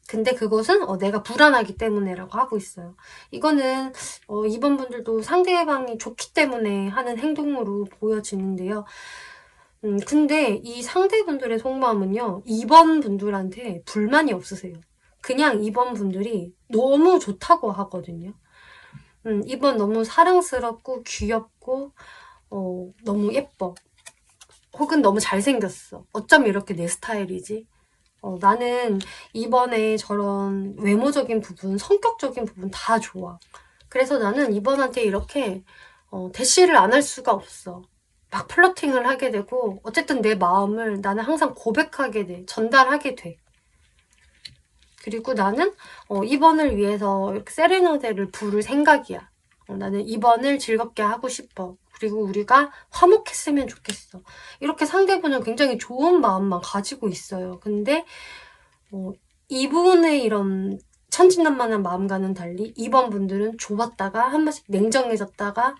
근데 그것은 내가 불안하기 때문에라고 하고 있어요. 이거는 2번 분들도 상대방이 좋기 때문에 하는 행동으로 보여지는데요. 근데 이 상대분들의 속마음은요. 2번 분들한테 불만이 없으세요. 그냥 2번 분들이 너무 좋다고 하거든요. 2번 너무 사랑스럽고 귀엽고 너무 예뻐. 혹은 너무 잘생겼어. 어쩜 이렇게 내 스타일이지? 나는 이번에 저런 외모적인 부분, 성격적인 부분 다 좋아. 그래서 나는 이번한테 이렇게 대시를 안 할 수가 없어. 막 플러팅을 하게 되고 어쨌든 내 마음을 나는 항상 고백하게 돼. 전달하게 돼. 그리고 나는 2번을 위해서 이렇게 세레나데를 부를 생각이야. 나는 2번을 즐겁게 하고 싶어. 그리고 우리가 화목했으면 좋겠어. 이렇게 상대분은 굉장히 좋은 마음만 가지고 있어요. 근데 이분의 이런 천진난만한 마음과는 달리 2번 분들은 좁았다가 한 번씩 냉정해졌다가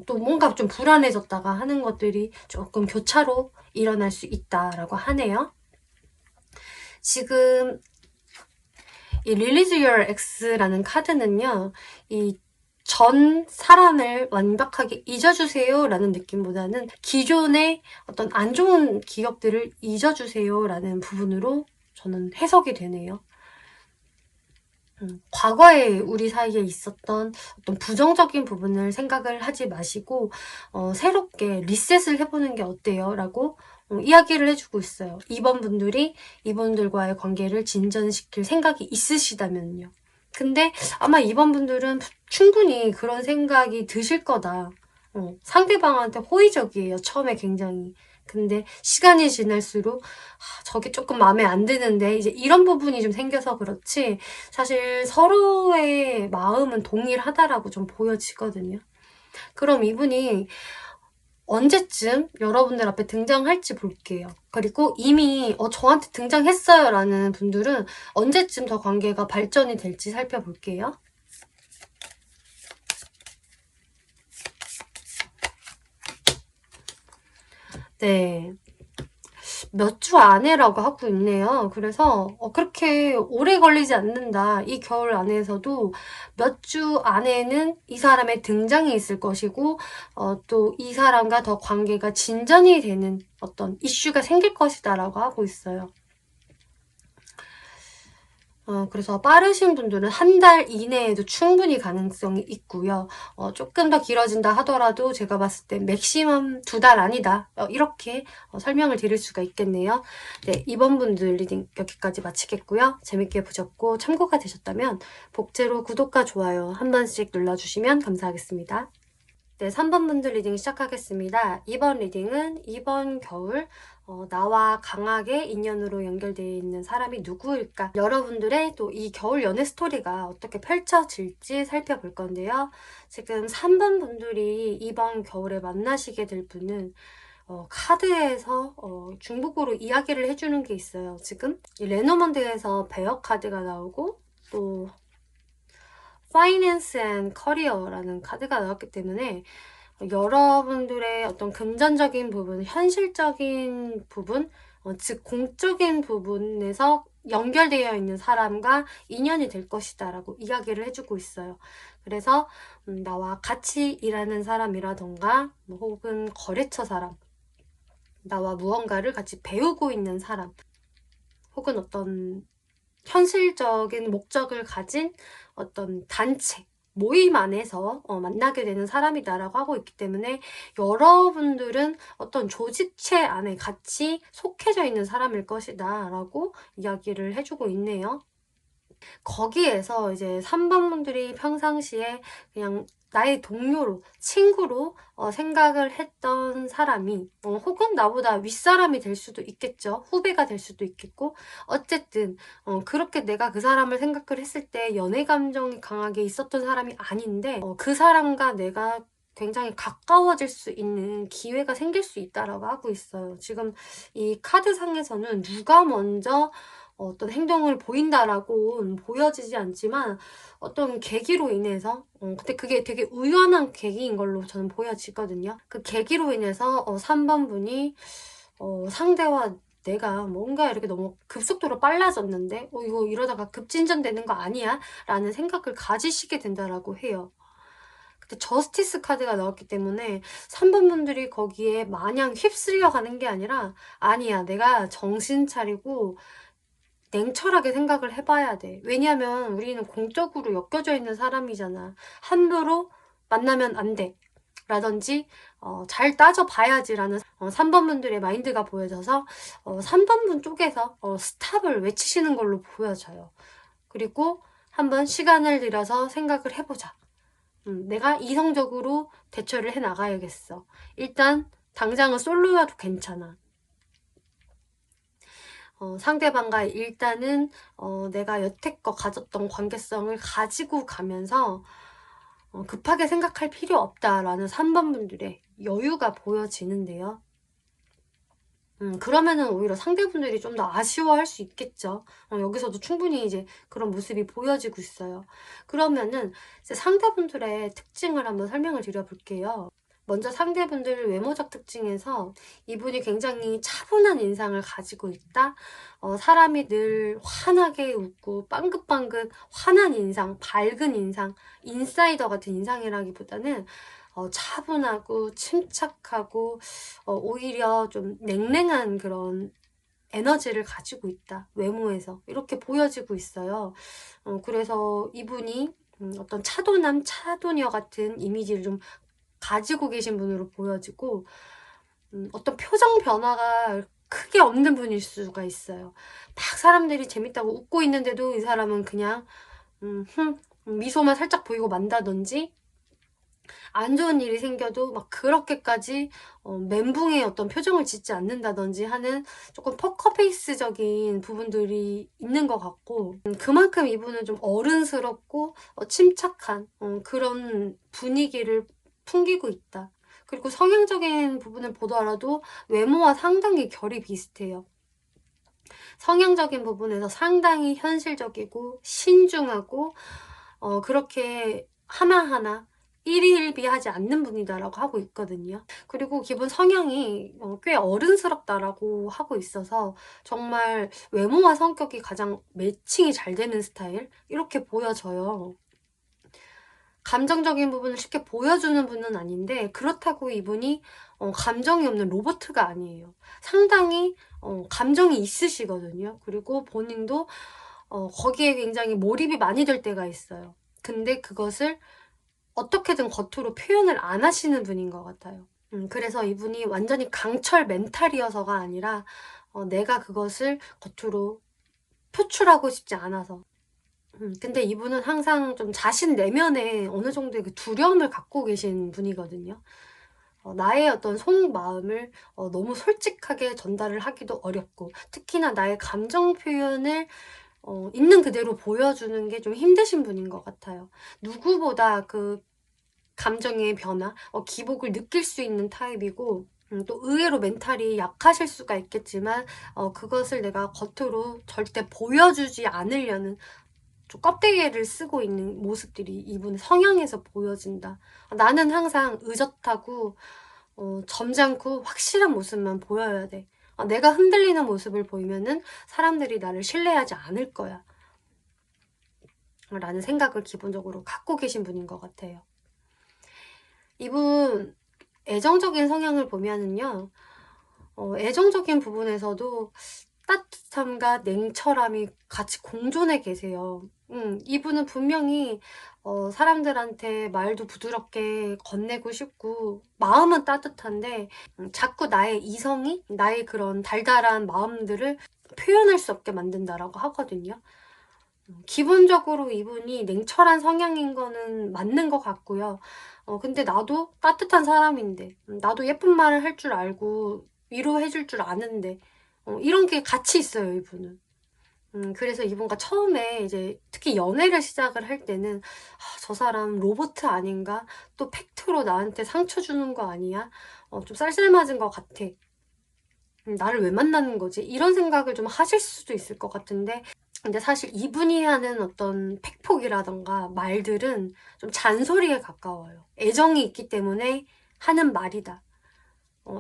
또 뭔가 좀 불안해졌다가 하는 것들이 조금 교차로 일어날 수 있다라고 하네요. 지금 이 Release Your X라는 카드는요, 이 전 사랑을 완벽하게 잊어주세요 라는 느낌보다는 기존의 어떤 안 좋은 기억들을 잊어주세요 라는 부분으로 저는 해석이 되네요. 과거에 우리 사이에 있었던 어떤 부정적인 부분을 생각을 하지 마시고 새롭게 리셋을 해보는 게 어때요? 라고 이야기를 해주고 있어요. 2번 분들이 이분들과의 관계를 진전시킬 생각이 있으시다면요. 근데 아마 2번 분들은 충분히 그런 생각이 드실 거다. 상대방한테 호의적이에요. 처음에 굉장히. 근데 시간이 지날수록 저게 조금 마음에 안 드는데 이제 이런 부분이 좀 생겨서 그렇지 사실 서로의 마음은 동일하다라고 좀 보여지거든요. 그럼 이분이 언제쯤 여러분들 앞에 등장할지 볼게요. 그리고 이미 저한테 등장했어요 라는 분들은 언제쯤 더 관계가 발전이 될지 살펴볼게요. 네. 몇 주 안에라고 하고 있네요. 그래서 그렇게 오래 걸리지 않는다. 이 겨울 안에서도 몇 주 안에는 이 사람의 등장이 있을 것이고 또 이 사람과 더 관계가 진전이 되는 어떤 이슈가 생길 것이다 라고 하고 있어요. 그래서 빠르신 분들은 한 달 이내에도 충분히 가능성이 있고요. 조금 더 길어진다 하더라도 제가 봤을 때 맥시멈 2달 아니다. 이렇게 설명을 드릴 수가 있겠네요. 네, 이번 분들 리딩 여기까지 마치겠고요. 재밌게 보셨고 참고가 되셨다면 복제로 구독과 좋아요 한 번씩 눌러주시면 감사하겠습니다. 네, 3번 분들 리딩 시작하겠습니다. 이번 리딩은 이번 겨울 나와 강하게 인연으로 연결되어 있는 사람이 누구일까? 여러분들의 또 이 겨울 연애 스토리가 어떻게 펼쳐질지 살펴볼 건데요. 지금 3번 분들이 이번 겨울에 만나시게 될 분은 카드에서 중복으로 이야기를 해주는 게 있어요. 지금 이 레노먼드에서 베어 카드가 나오고 또 Finance and Career라는 카드가 나왔기 때문에 여러분들의 어떤 금전적인 부분, 현실적인 부분, 즉 공적인 부분에서 연결되어 있는 사람과 인연이 될 것이다 라고 이야기를 해주고 있어요. 그래서 나와 같이 일하는 사람이라던가 혹은 거래처 사람, 나와 무언가를 같이 배우고 있는 사람, 혹은 어떤 현실적인 목적을 가진 어떤 단체, 모임 안에서 만나게 되는 사람이다라고 하고 있기 때문에 여러분들은 어떤 조직체 안에 같이 속해져 있는 사람일 것이다 라고 이야기를 해주고 있네요. 거기에서 이제 3번 분들이 평상시에 그냥 나의 동료로, 친구로 생각을 했던 사람이 혹은 나보다 윗사람이 될 수도 있겠죠. 후배가 될 수도 있겠고 어쨌든 그렇게 내가 그 사람을 생각을 했을 때 연애 감정이 강하게 있었던 사람이 아닌데 그 사람과 내가 굉장히 가까워질 수 있는 기회가 생길 수 있다라고 하고 있어요. 지금 이 카드상에서는 누가 먼저 어떤 행동을 보인다라고 보여지지 않지만 어떤 계기로 인해서 근데 그게 되게 우연한 계기인 걸로 저는 보여지거든요. 그 계기로 인해서 3번 분이 상대와 내가 뭔가 이렇게 너무 급속도로 빨라졌는데 이거 이러다가 급진전되는 거 아니야? 라는 생각을 가지시게 된다라고 해요. 근데 저스티스 카드가 나왔기 때문에 3번 분들이 거기에 마냥 휩쓸려 가는 게 아니라 아니야 내가 정신 차리고 냉철하게 생각을 해봐야 돼. 왜냐면 우리는 공적으로 엮여져 있는 사람이잖아. 함부로 만나면 안 돼. 라든지 잘 따져봐야지라는 3번 분들의 마인드가 보여져서 3번 분 쪽에서 스탑을 외치시는 걸로 보여져요. 그리고 한번 시간을 들여서 생각을 해보자. 내가 이성적으로 대처를 해 나가야겠어. 일단 당장은 솔로여도 괜찮아. 상대방과 일단은 내가 여태껏 가졌던 관계성을 가지고 가면서 급하게 생각할 필요 없다라는 3번 분들의 여유가 보여지는데요. 그러면은 오히려 상대분들이 좀 더 아쉬워할 수 있겠죠. 여기서도 충분히 이제 그런 모습이 보여지고 있어요. 그러면은 이제 상대분들의 특징을 한번 설명을 드려볼게요. 먼저 상대분들 외모적 특징에서 이분이 굉장히 차분한 인상을 가지고 있다. 사람이 늘 환하게 웃고 빵긋빵긋 환한 인상, 밝은 인상, 인사이더 같은 인상이라기보다는 차분하고 침착하고 오히려 좀 냉랭한 그런 에너지를 가지고 있다. 외모에서 이렇게 보여지고 있어요. 그래서 이분이 어떤 차도남, 차도녀 같은 이미지를 좀 가지고 계신 분으로 보여지고 어떤 표정 변화가 크게 없는 분일 수가 있어요. 막 사람들이 재밌다고 웃고 있는데도 이 사람은 그냥 미소만 살짝 보이고 만다든지 안 좋은 일이 생겨도 막 그렇게까지 멘붕의 어떤 표정을 짓지 않는다든지 하는 조금 포커페이스적인 부분들이 있는 것 같고 그만큼 이분은 좀 어른스럽고 침착한 그런 분위기를 풍기고 있다. 그리고 성향적인 부분을 보더라도 외모와 상당히 결이 비슷해요. 성향적인 부분에서 상당히 현실적이고 신중하고 그렇게 하나하나 일희일비하지 않는 분이다라고 하고 있거든요. 그리고 기본 성향이 꽤 어른스럽다라고 하고 있어서 정말 외모와 성격이 가장 매칭이 잘 되는 스타일? 이렇게 보여져요. 감정적인 부분을 쉽게 보여주는 분은 아닌데 그렇다고 이분이 감정이 없는 로봇가 아니에요. 상당히 감정이 있으시거든요. 그리고 본인도 거기에 굉장히 몰입이 많이 될 때가 있어요. 근데 그것을 어떻게든 겉으로 표현을 안 하시는 분인 것 같아요. 그래서 이분이 완전히 강철 멘탈이어서가 아니라 내가 그것을 겉으로 표출하고 싶지 않아서 근데 이분은 항상 좀 자신 내면에 어느 정도의 그 두려움을 갖고 계신 분이거든요. 나의 어떤 속마음을 너무 솔직하게 전달을 하기도 어렵고 특히나 나의 감정 표현을 있는 그대로 보여주는 게 좀 힘드신 분인 것 같아요. 누구보다 그 감정의 변화, 기복을 느낄 수 있는 타입이고 또 의외로 멘탈이 약하실 수가 있겠지만 그것을 내가 겉으로 절대 보여주지 않으려는 좀 껍데기를 쓰고 있는 모습들이 이분의 성향에서 보여진다. 나는 항상 의젓하고 점잖고 확실한 모습만 보여야 돼. 내가 흔들리는 모습을 보이면은 사람들이 나를 신뢰하지 않을 거야. 라는 생각을 기본적으로 갖고 계신 분인 것 같아요. 이분 애정적인 성향을 보면은요. 애정적인 부분에서도 따뜻함과 냉철함이 같이 공존해 계세요. 이분은 분명히 사람들한테 말도 부드럽게 건네고 싶고 마음은 따뜻한데 자꾸 나의 이성이 나의 그런 달달한 마음들을 표현할 수 없게 만든다라고 하거든요. 기본적으로 이분이 냉철한 성향인 거는 맞는 것 같고요. 근데 나도 따뜻한 사람인데 나도 예쁜 말을 할 줄 알고 위로해 줄 줄 아는데 이런 게 같이 있어요, 이분은. 그래서 이분과 처음에 이제 특히 연애를 시작을 할 때는 '아 저 사람 로보트 아닌가? 또 팩트로 나한테 상처 주는 거 아니야? 좀 쌀쌀맞은 것 같아. 나를 왜 만나는 거지?' 이런 생각을 좀 하실 수도 있을 것 같은데 근데 사실 이분이 하는 어떤 팩폭이라던가 말들은 좀 잔소리에 가까워요. 애정이 있기 때문에 하는 말이다.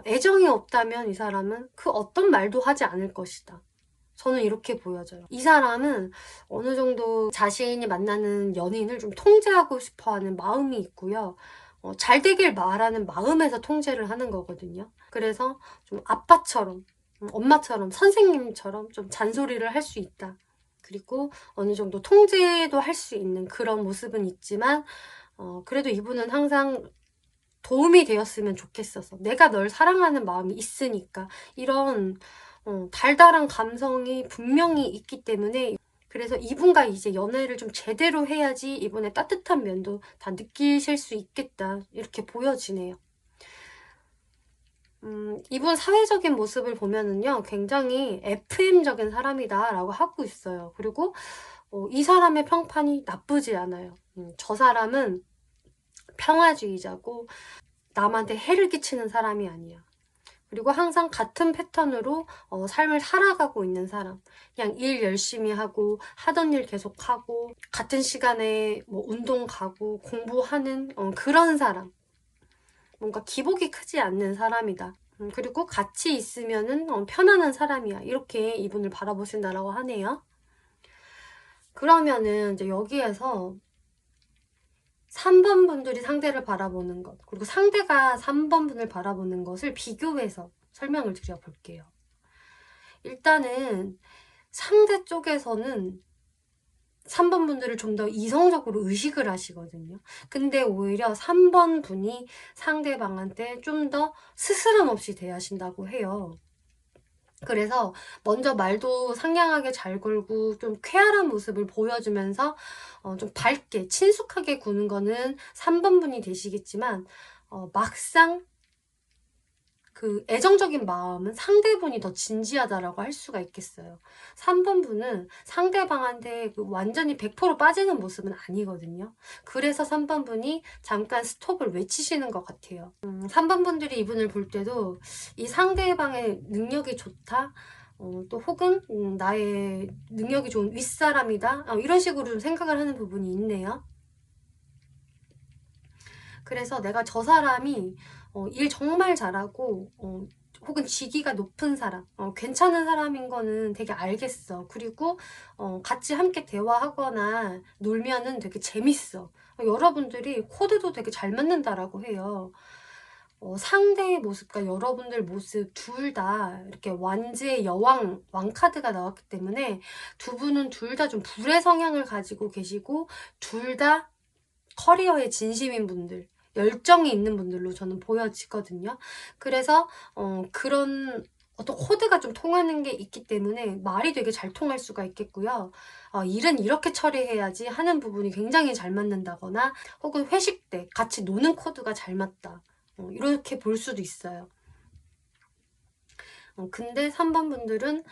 애정이 없다면 이 사람은 그 어떤 말도 하지 않을 것이다. 저는 이렇게 보여져요. 이 사람은 어느 정도 자신이 만나는 연인을 좀 통제하고 싶어 하는 마음이 있고요. 잘 되길 바라는 마음에서 통제를 하는 거거든요. 그래서 좀 아빠처럼, 엄마처럼, 선생님처럼 좀 잔소리를 할 수 있다. 그리고 어느 정도 통제도 할 수 있는 그런 모습은 있지만 그래도 이분은 항상 도움이 되었으면 좋겠어서 내가 널 사랑하는 마음이 있으니까 이런 달달한 감성이 분명히 있기 때문에 그래서 이분과 이제 연애를 좀 제대로 해야지 이분의 따뜻한 면도 다 느끼실 수 있겠다, 이렇게 보여지네요. 이분 사회적인 모습을 보면은요, 굉장히 FM적인 사람이다 라고 하고 있어요. 그리고 이 사람의 평판이 나쁘지 않아요. 저 사람은 평화주의자고 남한테 해를 끼치는 사람이 아니야. 그리고 항상 같은 패턴으로 삶을 살아가고 있는 사람. 그냥 일 열심히 하고 하던 일 계속하고 같은 시간에 뭐 운동 가고 공부하는 그런 사람. 뭔가 기복이 크지 않는 사람이다. 그리고 같이 있으면은 편안한 사람이야. 이렇게 이분을 바라보신다라고 하네요. 그러면은 이제 여기에서 3번 분들이 상대를 바라보는 것, 그리고 상대가 3번 분을 바라보는 것을 비교해서 설명을 드려볼게요. 일단은 상대 쪽에서는 3번 분들을 좀 더 이성적으로 의식을 하시거든요. 근데 오히려 3번 분이 상대방한테 좀 더 스스럼 없이 대하신다고 해요. 그래서 먼저 말도 상냥하게 잘 걸고 좀 쾌활한 모습을 보여주면서 좀 밝게 친숙하게 구는 거는 3번 분이 되시겠지만 막상 그 애정적인 마음은 상대분이 더 진지하다라고 할 수가 있겠어요. 3번 분은 상대방한테 그 완전히 100% 빠지는 모습은 아니거든요. 그래서 3번 분이 잠깐 스톱을 외치시는 것 같아요. 3번 분들이 이분을 볼 때도 이 상대방의 능력이 좋다, 또 혹은 나의 능력이 좋은 윗사람이다, 이런 식으로 좀 생각을 하는 부분이 있네요. 그래서 내가 저 사람이 일 정말 잘하고 혹은 직위가 높은 사람, 괜찮은 사람인 거는 되게 알겠어. 그리고 같이 함께 대화하거나 놀면은 되게 재밌어. 여러분들이 코드도 되게 잘 맞는다라고 해요. 상대의 모습과 여러분들 모습 둘 다 이렇게 완지의 여왕, 왕카드가 나왔기 때문에 두 분은 둘 다 좀 불의 성향을 가지고 계시고 둘 다 커리어에 진심인 분들, 열정이 있는 분들로 저는 보여지거든요. 그래서 그런 어떤 코드가 좀 통하는 게 있기 때문에 말이 되게 잘 통할 수가 있겠고요. 일은 이렇게 처리해야지 하는 부분이 굉장히 잘 맞는다거나 혹은 회식 때 같이 노는 코드가 잘 맞다. 이렇게 볼 수도 있어요. 근데 3번 분들은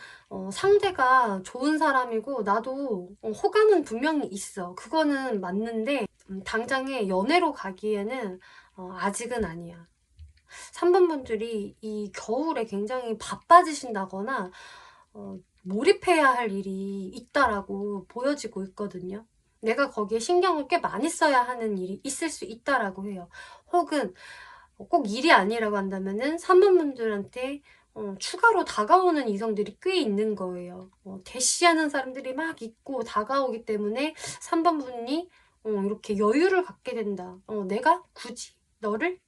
상대가 좋은 사람이고 나도 호감은 분명히 있어. 그거는 맞는데 당장에 연애로 가기에는 아직은 아니야. 3번 분들이 이 겨울에 굉장히 바빠지신다거나 몰입해야 할 일이 있다라고 보여지고 있거든요. 내가 거기에 신경을 꽤 많이 써야 하는 일이 있을 수 있다라고 해요. 혹은 꼭 일이 아니라고 한다면은 3번 분들한테 추가로 다가오는 이성들이 꽤 있는 거예요. 대시하는 사람들이 막 있고 다가오기 때문에 3번 분이 이렇게 여유를 갖게 된다. 내가 굳이 너를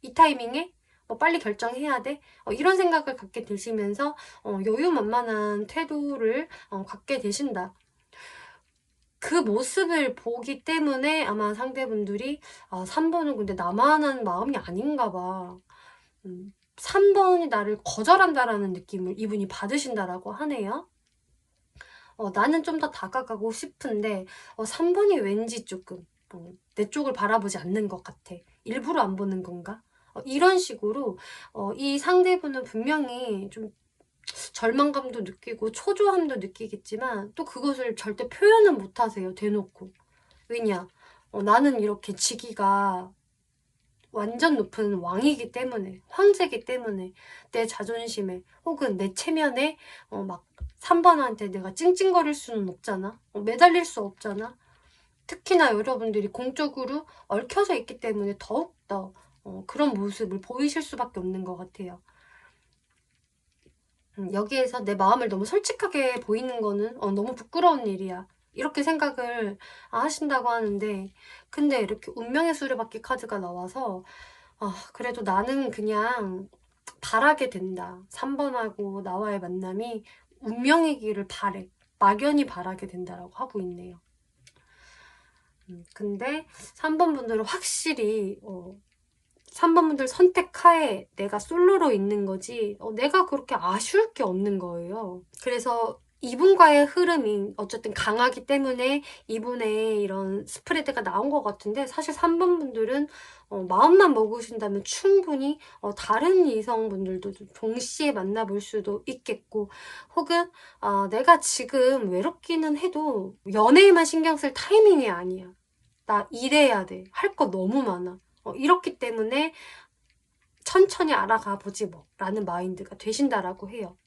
이 타이밍에 빨리 결정해야 돼? 이런 생각을 갖게 되시면서 여유만만한 태도를 갖게 되신다. 그 모습을 보기 때문에 아마 상대분들이 3번은 근데 나만 한 마음이 아닌가 봐. 3번이 나를 거절한다라는 느낌을 이분이 받으신다라고 하네요. 나는 좀 더 다가가고 싶은데 3번이 왠지 조금 내 쪽을 바라보지 않는 것 같아. 일부러 안 보는 건가? 이런 식으로 이 상대분은 분명히 좀 절망감도 느끼고 초조함도 느끼겠지만 또 그것을 절대 표현은 못 하세요. 대놓고. 왜냐? 나는 이렇게 직위가 완전 높은 왕이기 때문에, 황제이기 때문에 내 자존심에 혹은 내 체면에 막 3번한테 내가 찡찡거릴 수는 없잖아. 매달릴 수 없잖아. 특히나 여러분들이 공적으로 얽혀져 있기 때문에 더욱더 그런 모습을 보이실 수밖에 없는 것 같아요. 여기에서 내 마음을 너무 솔직하게 보이는 거는 너무 부끄러운 일이야. 이렇게 생각을 하신다고 하는데, 근데 이렇게 운명의 수레바퀴 카드가 나와서 그래도 나는 그냥 바라게 된다. 3번하고 나와의 만남이 운명이기를 바래. 막연히 바라게 된다라고 하고 있네요. 근데 3번 분들은 확실히 3번 분들 선택하에 내가 솔로로 있는 거지 내가 그렇게 아쉬울 게 없는 거예요. 그래서 이분과의 흐름이 어쨌든 강하기 때문에 이분의 이런 스프레드가 나온 것 같은데, 사실 3번 분들은 마음만 먹으신다면 충분히 다른 이성분들도 좀 동시에 만나볼 수도 있겠고, 혹은 내가 지금 외롭기는 해도 연애에만 신경 쓸 타이밍이 아니야. 나 일해야 돼. 할 거 너무 많아. 이렇기 때문에 천천히 알아가 보지 뭐 라는 마인드가 되신다라고 해요.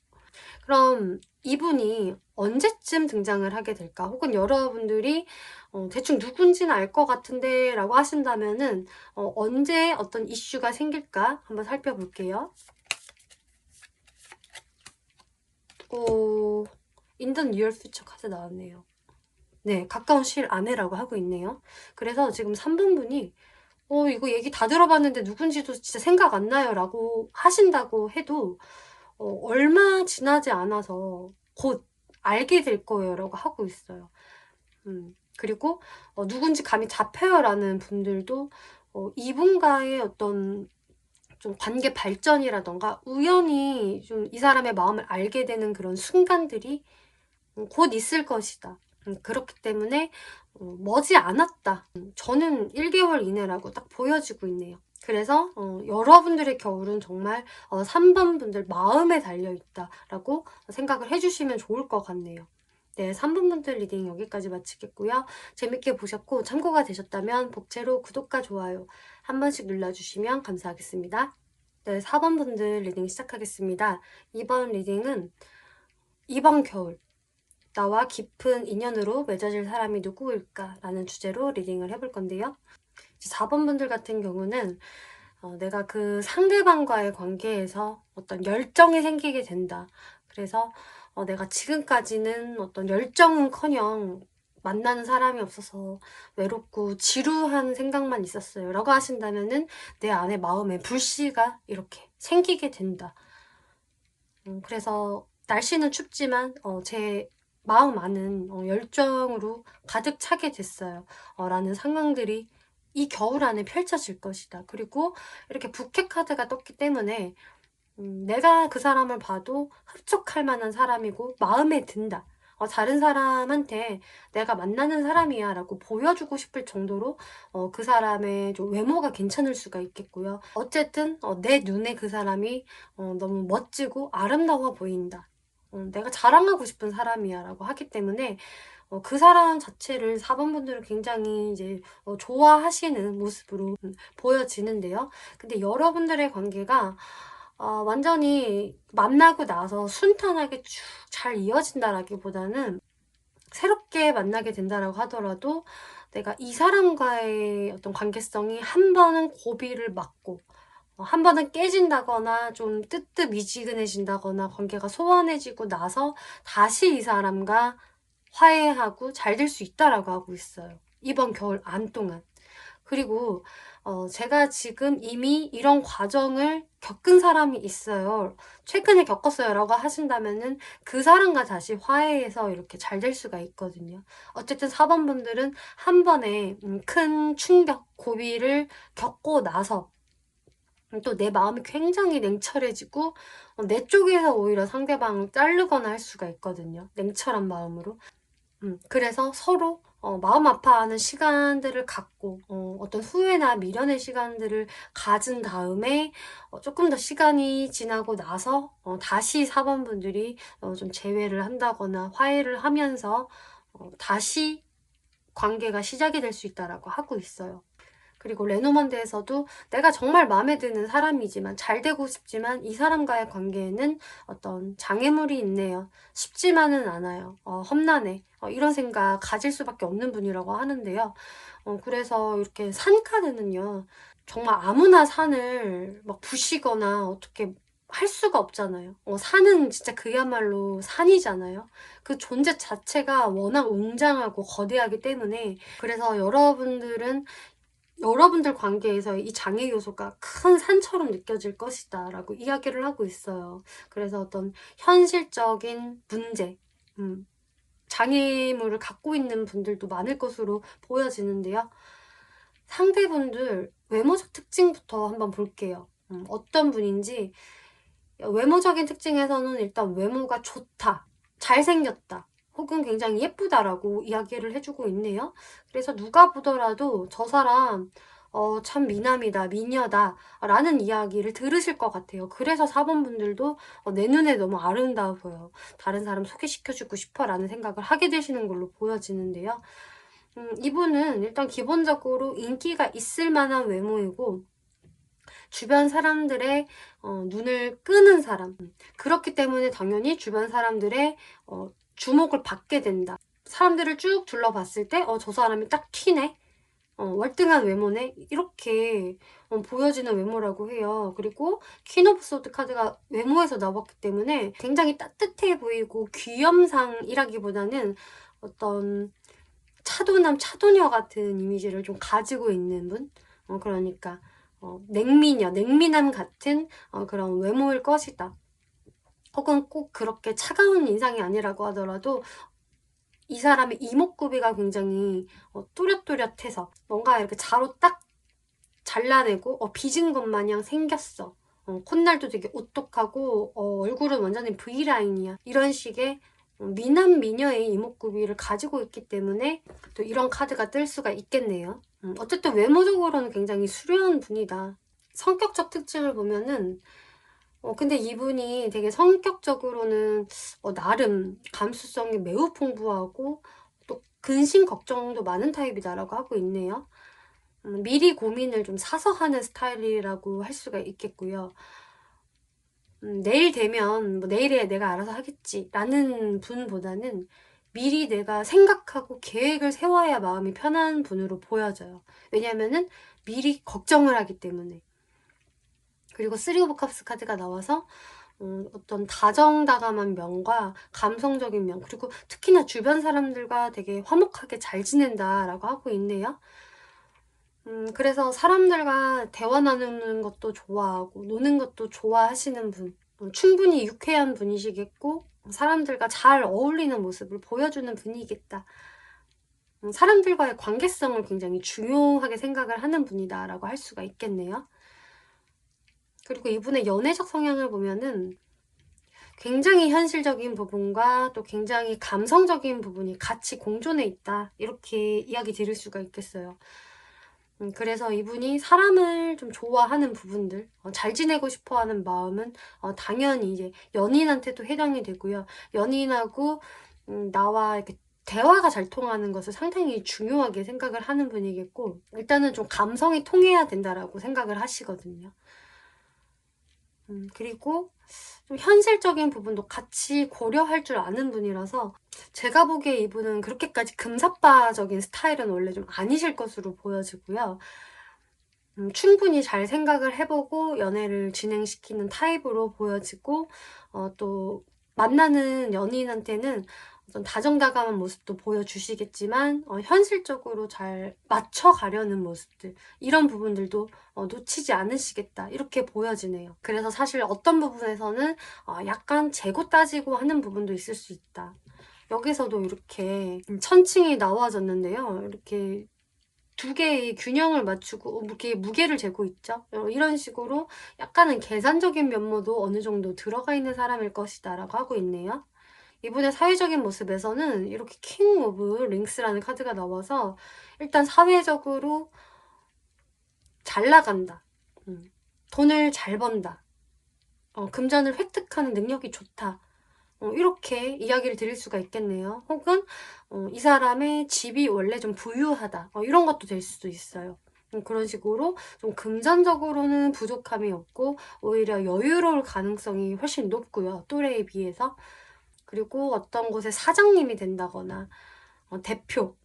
그럼 이분이 언제쯤 등장을 하게 될까? 혹은 여러분들이 대충 누군지는 알 것 같은데 라고 하신다면은 언제 어떤 이슈가 생길까? 한번 살펴볼게요. In the near future 카드 나왔네요. 네, 가까운 시일 안에라고 하고 있네요. 그래서 지금 3번 분이 이거 얘기 다 들어봤는데 누군지도 진짜 생각 안 나요 라고 하신다고 해도 얼마 지나지 않아서 곧 알게 될 거예요 라고 하고 있어요. 그리고 누군지 감이 잡혀요 라는 분들도 이분과의 어떤 좀 관계 발전이라던가 우연히 좀 이 사람의 마음을 알게 되는 그런 순간들이 곧 있을 것이다. 그렇기 때문에 머지 않았다. 저는 1개월 이내라고 딱 보여지고 있네요. 그래서 여러분들의 겨울은 정말 3번 분들 마음에 달려있다라고 생각을 해주시면 좋을 것 같네요. 네, 3번 분들 리딩 여기까지 마치겠고요. 재밌게 보셨고 참고가 되셨다면 복채로 구독과 좋아요 한 번씩 눌러주시면 감사하겠습니다. 네, 4번 분들 리딩 시작하겠습니다. 이번 리딩은 이번 겨울 나와 깊은 인연으로 맺어질 사람이 누구일까? 라는 주제로 리딩을 해볼 건데요. 4번 분들 같은 경우는 내가 그 상대방과의 관계에서 어떤 열정이 생기게 된다. 그래서 내가 지금까지는 어떤 열정은커녕 만나는 사람이 없어서 외롭고 지루한 생각만 있었어요. 라고 하신다면은 내 안에 마음에 불씨가 이렇게 생기게 된다. 그래서 날씨는 춥지만 제 마음 안은 열정으로 가득 차게 됐어요. 라는 상황들이 이 겨울 안에 펼쳐질 것이다. 그리고 이렇게 부캐 카드가 떴기 때문에 내가 그 사람을 봐도 흡족할 만한 사람이고 마음에 든다. 다른 사람한테 내가 만나는 사람이야 라고 보여주고 싶을 정도로 그 사람의 좀 외모가 괜찮을 수가 있겠고요. 어쨌든 내 눈에 그 사람이 너무 멋지고 아름다워 보인다. 내가 자랑하고 싶은 사람이야 라고 하기 때문에 그 사람 자체를 4번 분들은 굉장히 이제 좋아하시는 모습으로 보여지는데요. 근데 여러분들의 관계가 완전히 만나고 나서 순탄하게 쭉 잘 이어진다라기보다는 새롭게 만나게 된다라고 하더라도 내가 이 사람과의 어떤 관계성이 한 번은 고비를 맞고 한 번은 깨진다거나 좀 뜨뜻미지근해진다거나 관계가 소원해지고 나서 다시 이 사람과 화해하고 잘 될 수 있다라고 하고 있어요. 이번 겨울 안 동안. 그리고 제가 지금 이미 이런 과정을 겪은 사람이 있어요. 최근에 겪었어요 라고 하신다면은 그 사람과 다시 화해해서 이렇게 잘 될 수가 있거든요. 어쨌든 4번 분들은 한 번에 큰 충격, 고비를 겪고 나서 또 내 마음이 굉장히 냉철해지고 내 쪽에서 오히려 상대방을 자르거나 할 수가 있거든요. 냉철한 마음으로. 그래서 서로 마음 아파하는 시간들을 갖고 어떤 후회나 미련의 시간들을 가진 다음에 조금 더 시간이 지나고 나서 다시 4번 분들이 좀 재회를 한다거나 화해를 하면서 다시 관계가 시작이 될 수 있다라고 하고 있어요. 그리고 레노먼드에서도 내가 정말 마음에 드는 사람이지만 잘 되고 싶지만 이 사람과의 관계에는 어떤 장애물이 있네요. 쉽지만은 않아요. 험난해. 이런 생각 가질 수밖에 없는 분이라고 하는데요. 그래서 이렇게 산 카드는요. 정말 아무나 산을 막 부시거나 어떻게 할 수가 없잖아요. 산은 진짜 그야말로 산이잖아요. 그 존재 자체가 워낙 웅장하고 거대하기 때문에 그래서 여러분들 관계에서 이 장애 요소가 큰 산처럼 느껴질 것이다 라고 이야기를 하고 있어요. 그래서 어떤 현실적인 문제, 장애물을 갖고 있는 분들도 많을 것으로 보여지는데요. 상대분들 외모적 특징부터 한번 볼게요. 어떤 분인지 외모적인 특징에서는 일단 외모가 좋다. 잘생겼다 혹은 굉장히 예쁘다라고 이야기를 해주고 있네요. 그래서 누가 보더라도 저 사람 참 미남이다, 미녀다 라는 이야기를 들으실 것 같아요. 그래서 4번 분들도 내 눈에 너무 아름다워 보여, 다른 사람 소개시켜주고 싶어 라는 생각을 하게 되시는 걸로 보여지는데요. 이분은 일단 기본적으로 인기가 있을 만한 외모이고 주변 사람들의 눈을 끄는 사람, 그렇기 때문에 당연히 주변 사람들의 주목을 받게 된다. 사람들을 쭉 둘러봤을 때 저 사람이 딱 튀네, 월등한 외모네, 이렇게 보여지는 외모라고 해요. 그리고 퀸 오브 소드 카드가 외모에서 나왔기 때문에 굉장히 따뜻해 보이고 귀염상이라기보다는 어떤 차도남 차도녀 같은 이미지를 좀 가지고 있는 분, 그러니까 냉미녀, 냉미남 같은 그런 외모일 것이다. 혹은 꼭 그렇게 차가운 인상이 아니라고 하더라도 이 사람의 이목구비가 굉장히 또렷또렷해서 뭔가 이렇게 자로 딱 잘라내고 빚은 것 마냥 생겼어, 콧날도 되게 오똑하고 얼굴은 완전히 V라인이야, 이런 식의 미남 미녀의 이목구비를 가지고 있기 때문에 또 이런 카드가 뜰 수가 있겠네요. 어쨌든 외모적으로는 굉장히 수려한 분이다. 성격적 특징을 보면은 근데 이분이 되게 성격적으로는 나름 감수성이 매우 풍부하고 또 근심 걱정도 많은 타입이다라고 하고 있네요. 미리 고민을 좀 사서 하는 스타일이라고 할 수가 있겠고요. 내일 되면 뭐 내일에 내가 알아서 하겠지 라는 분보다는 미리 내가 생각하고 계획을 세워야 마음이 편한 분으로 보여져요. 왜냐면은 미리 걱정을 하기 때문에. 그리고 3 오브 컵스 카드가 나와서 어떤 다정다감한 면과 감성적인 면, 그리고 특히나 주변 사람들과 되게 화목하게 잘 지낸다라고 하고 있네요. 그래서 사람들과 대화 나누는 것도 좋아하고 노는 것도 좋아하시는 분, 충분히 유쾌한 분이시겠고 사람들과 잘 어울리는 모습을 보여주는 분이겠다. 사람들과의 관계성을 굉장히 중요하게 생각을 하는 분이다라고 할 수가 있겠네요. 그리고 이분의 연애적 성향을 보면은 굉장히 현실적인 부분과 또 굉장히 감성적인 부분이 같이 공존해 있다, 이렇게 이야기 드릴 수가 있겠어요. 그래서 이분이 사람을 좀 좋아하는 부분들, 잘 지내고 싶어 하는 마음은 당연히 이제 연인한테도 해당이 되고요. 연인하고 나와 이렇게 대화가 잘 통하는 것을 상당히 중요하게 생각을 하는 분이겠고, 일단은 좀 감성이 통해야 된다라고 생각을 하시거든요. 그리고 좀 현실적인 부분도 같이 고려할 줄 아는 분이라서 제가 보기에 이분은 그렇게까지 금사빠적인 스타일은 원래 좀 아니실 것으로 보여지고요. 충분히 잘 생각을 해보고 연애를 진행시키는 타입으로 보여지고 또 만나는 연인한테는 어떤 다정다감한 모습도 보여주시겠지만 현실적으로 잘 맞춰가려는 모습들, 이런 부분들도 놓치지 않으시겠다, 이렇게 보여지네요. 그래서 사실 어떤 부분에서는 약간 재고 따지고 하는 부분도 있을 수 있다. 여기서도 이렇게 천칭이 나와졌는데요. 이렇게 두 개의 균형을 맞추고 이렇게 무게를 재고 있죠. 이런 식으로 약간은 계산적인 면모도 어느 정도 들어가 있는 사람일 것이다 라고 하고 있네요. 이분의 사회적인 모습에서는 이렇게 킹 오브 링스라는 카드가 나와서 일단 사회적으로 잘 나간다, 돈을 잘 번다, 금전을 획득하는 능력이 좋다, 이렇게 이야기를 드릴 수가 있겠네요. 혹은 이 사람의 집이 원래 좀 부유하다, 이런 것도 될 수도 있어요. 그런 식으로 좀 금전적으로는 부족함이 없고 오히려 여유로울 가능성이 훨씬 높고요, 또래에 비해서. 그리고 어떤 곳의 사장님이 된다거나 대표,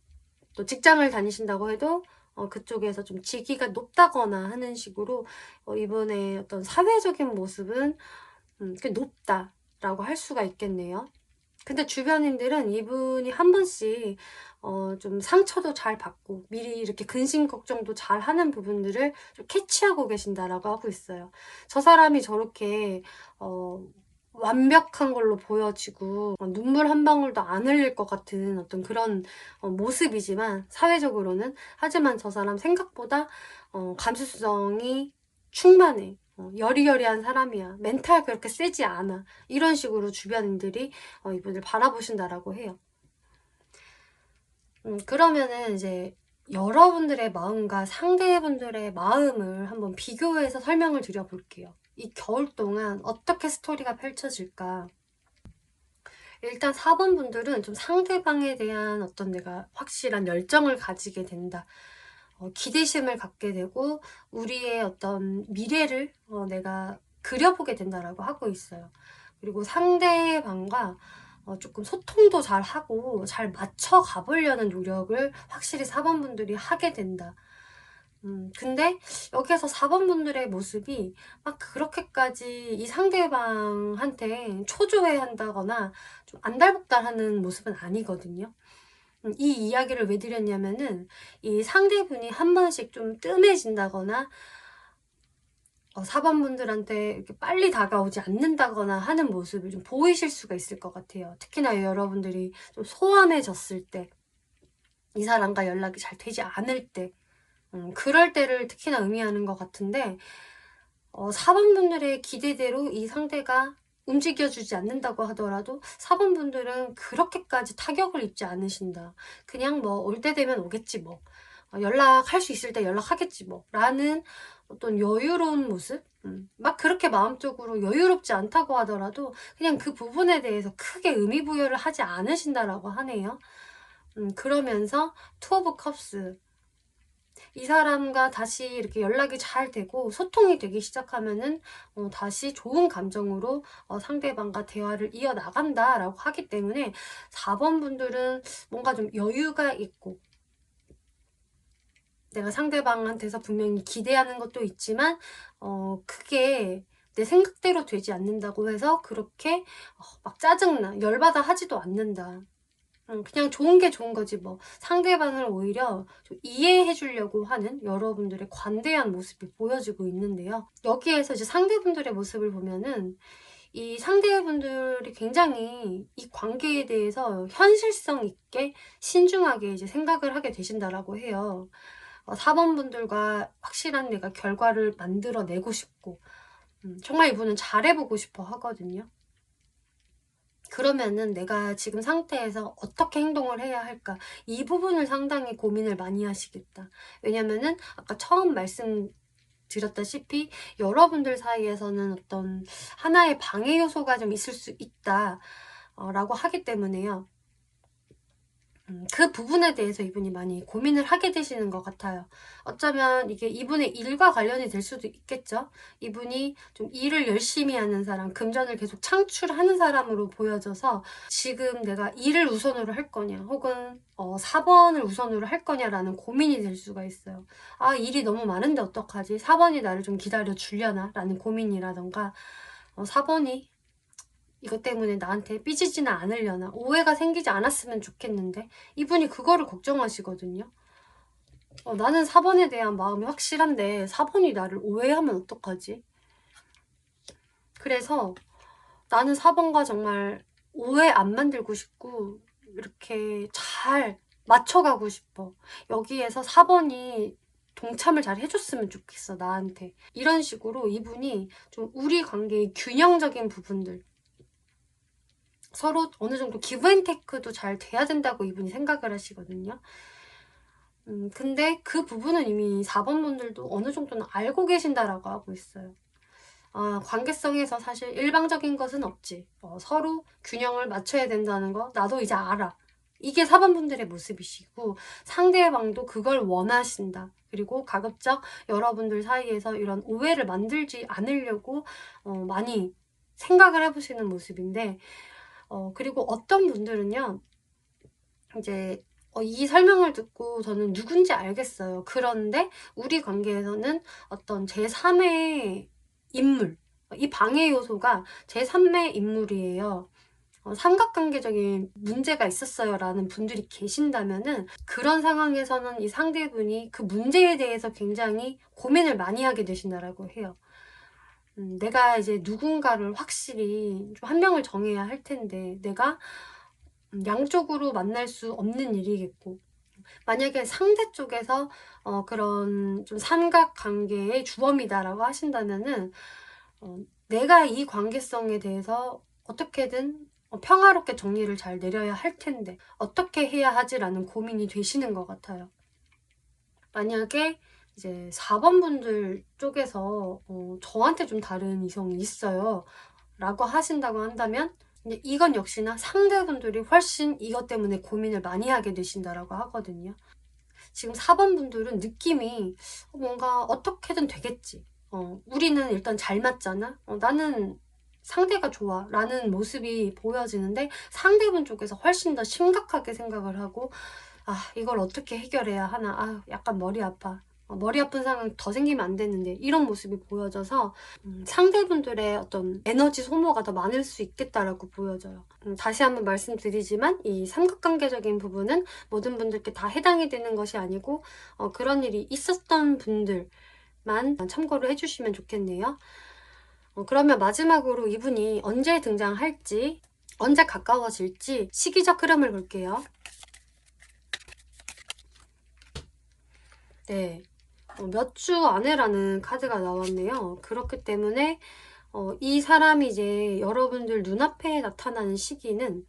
또 직장을 다니신다고 해도 그쪽에서 좀 직위가 높다거나 하는 식으로 이분의 어떤 사회적인 모습은 꽤 높다라고 할 수가 있겠네요. 근데 주변인들은 이분이 한 번씩 좀 상처도 잘 받고 미리 이렇게 근심 걱정도 잘 하는 부분들을 좀 캐치하고 계신다라고 하고 있어요. 저 사람이 저렇게 완벽한 걸로 보여지고 눈물 한 방울도 안 흘릴 것 같은 어떤 그런 모습이지만 사회적으로는, 하지만 저 사람 생각보다 감수성이 충만해. 여리여리한 사람이야. 멘탈 그렇게 세지 않아. 이런 식으로 주변인들이 이분을 바라보신다라고 해요. 그러면은 이제 여러분들의 마음과 상대분들의 마음을 한번 비교해서 설명을 드려볼게요. 이 겨울 동안 어떻게 스토리가 펼쳐질까? 일단 4번 분들은 좀 상대방에 대한 어떤 내가 확실한 열정을 가지게 된다. 기대심을 갖게 되고 우리의 어떤 미래를 내가 그려보게 된다라고 하고 있어요. 그리고 상대방과 조금 소통도 잘 하고 잘 맞춰 가보려는 노력을 확실히 4번 분들이 하게 된다. 근데 여기에서 4번 분들의 모습이 막 그렇게까지 이 상대방한테 초조해한다거나 좀 안달복달하는 모습은 아니거든요. 이 이야기를 왜 드렸냐면은 이 상대분이 한 번씩 좀 뜸해진다거나 4번 분들한테 이렇게 빨리 다가오지 않는다거나 하는 모습을 좀 보이실 수가 있을 것 같아요. 특히나 여러분들이 좀 소원해졌을 때, 이 사람과 연락이 잘 되지 않을 때, 그럴 때를 특히나 의미하는 것 같은데 4번 분들의 기대대로 이 상대가 움직여주지 않는다고 하더라도 4번 분들은 그렇게까지 타격을 입지 않으신다. 그냥 뭐 올 때 되면 오겠지 뭐. 연락할 수 있을 때 연락하겠지 뭐. 라는 어떤 여유로운 모습? 막 그렇게 마음적으로 여유롭지 않다고 하더라도 그냥 그 부분에 대해서 크게 의미 부여를 하지 않으신다라고 하네요. 그러면서 투 오브 컵스. 이 사람과 다시 이렇게 연락이 잘 되고 소통이 되기 시작하면은 다시 좋은 감정으로 상대방과 대화를 이어나간다라고 하기 때문에 4번 분들은 뭔가 좀 여유가 있고 내가 상대방한테서 분명히 기대하는 것도 있지만 그게 내 생각대로 되지 않는다고 해서 그렇게 막 짜증나, 열받아 하지도 않는다. 그냥 좋은 게 좋은 거지 뭐. 상대방을 오히려 좀 이해해 주려고 하는 여러분들의 관대한 모습이 보여지고 있는데요. 여기에서 이제 상대분들의 모습을 보면은 이 상대분들이 굉장히 이 관계에 대해서 현실성 있게 신중하게 이제 생각을 하게 되신다라고 해요. 4번 분들과 확실한 내가 결과를 만들어내고 싶고 정말 이분은 잘해보고 싶어 하거든요. 그러면은 내가 지금 상태에서 어떻게 행동을 해야 할까? 이 부분을 상당히 고민을 많이 하시겠다. 왜냐면은 아까 처음 말씀드렸다시피 여러분들 사이에서는 어떤 하나의 방해 요소가 좀 있을 수 있다. 라고 하기 때문에요. 그 부분에 대해서 이분이 많이 고민을 하게 되시는 것 같아요. 어쩌면 이게 이분의 일과 관련이 될 수도 있겠죠. 이분이 좀 일을 열심히 하는 사람, 금전을 계속 창출하는 사람으로 보여져서 지금 내가 일을 우선으로 할 거냐 혹은 4번을 우선으로 할 거냐라는 고민이 될 수가 있어요. 아, 일이 너무 많은데 어떡하지? 4번이 나를 좀 기다려 주려나? 라는 고민이라던가 4번이 이것 때문에 나한테 삐지지는 않으려나, 오해가 생기지 않았으면 좋겠는데 이분이 그거를 걱정하시거든요. 나는 4번에 대한 마음이 확실한데 4번이 나를 오해하면 어떡하지? 그래서 나는 4번과 정말 오해 안 만들고 싶고 이렇게 잘 맞춰가고 싶어. 여기에서 4번이 동참을 잘 해줬으면 좋겠어, 나한테. 이런 식으로 이분이 좀 우리 관계의 균형적인 부분들, 서로 어느 정도 기브앤테이크도 잘 돼야 된다고 이분이 생각을 하시거든요. 근데 그 부분은 이미 4번 분들도 어느 정도는 알고 계신다라고 하고 있어요. 관계성에서 사실 일방적인 것은 없지. 서로 균형을 맞춰야 된다는 거 나도 이제 알아. 이게 4번 분들의 모습이시고 상대방도 그걸 원하신다. 그리고 가급적 여러분들 사이에서 이런 오해를 만들지 않으려고 많이 생각을 해보시는 모습인데 그리고 어떤 분들은요, 이제 이 설명을 듣고 저는 누군지 알겠어요. 그런데 우리 관계에서는 어떤 제3의 인물, 이 방해 요소가 제3의 인물이에요. 삼각관계적인 문제가 있었어요 라는 분들이 계신다면은 그런 상황에서는 이 상대분이 그 문제에 대해서 굉장히 고민을 많이 하게 되신다라고 해요. 내가 이제 누군가를 확실히 좀 한 명을 정해야 할 텐데 내가 양쪽으로 만날 수 없는 일이겠고 만약에 상대 쪽에서 그런 좀 삼각관계의 주범이다라고 하신다면은 내가 이 관계성에 대해서 어떻게든 평화롭게 정리를 잘 내려야 할 텐데 어떻게 해야 하지라는 고민이 되시는 것 같아요. 만약에 이제 4번 분들 쪽에서 저한테 좀 다른 이성이 있어요 라고 하신다고 한다면 근데 이건 역시나 상대분들이 훨씬 이것 때문에 고민을 많이 하게 되신다라고 하거든요. 지금 4번 분들은 느낌이 뭔가 어떻게든 되겠지. 우리는 일단 잘 맞잖아. 나는 상대가 좋아. 라는 모습이 보여지는데 상대분 쪽에서 훨씬 더 심각하게 생각을 하고 이걸 어떻게 해결해야 하나. 약간 머리 아파. 머리 아픈 상황 더 생기면 안 되는데 이런 모습이 보여져서 상대분들의 어떤 에너지 소모가 더 많을 수 있겠다라고 보여져요. 다시 한번 말씀드리지만 이 삼각관계적인 부분은 모든 분들께 다 해당이 되는 것이 아니고 그런 일이 있었던 분들만 참고를 해주시면 좋겠네요. 그러면 마지막으로 이분이 언제 등장할지 언제 가까워질지 시기적 흐름을 볼게요. 네. 몇 주 안에라는 카드가 나왔네요. 그렇기 때문에 이 사람이 이제 여러분들 눈앞에 나타나는 시기는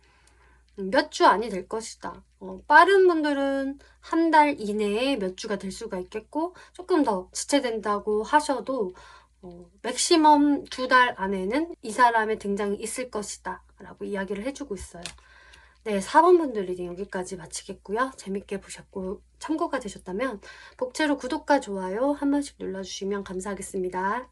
몇 주 안이 될 것이다. 빠른 분들은 한 달 이내에 몇 주가 될 수가 있겠고 조금 더 지체된다고 하셔도 맥시멈 2달 안에는 이 사람의 등장이 있을 것이다 라고 이야기를 해주고 있어요. 네, 4번 분들 리딩 여기까지 마치겠고요. 재밌게 보셨고 참고가 되셨다면 복채로 구독과 좋아요 한 번씩 눌러주시면 감사하겠습니다.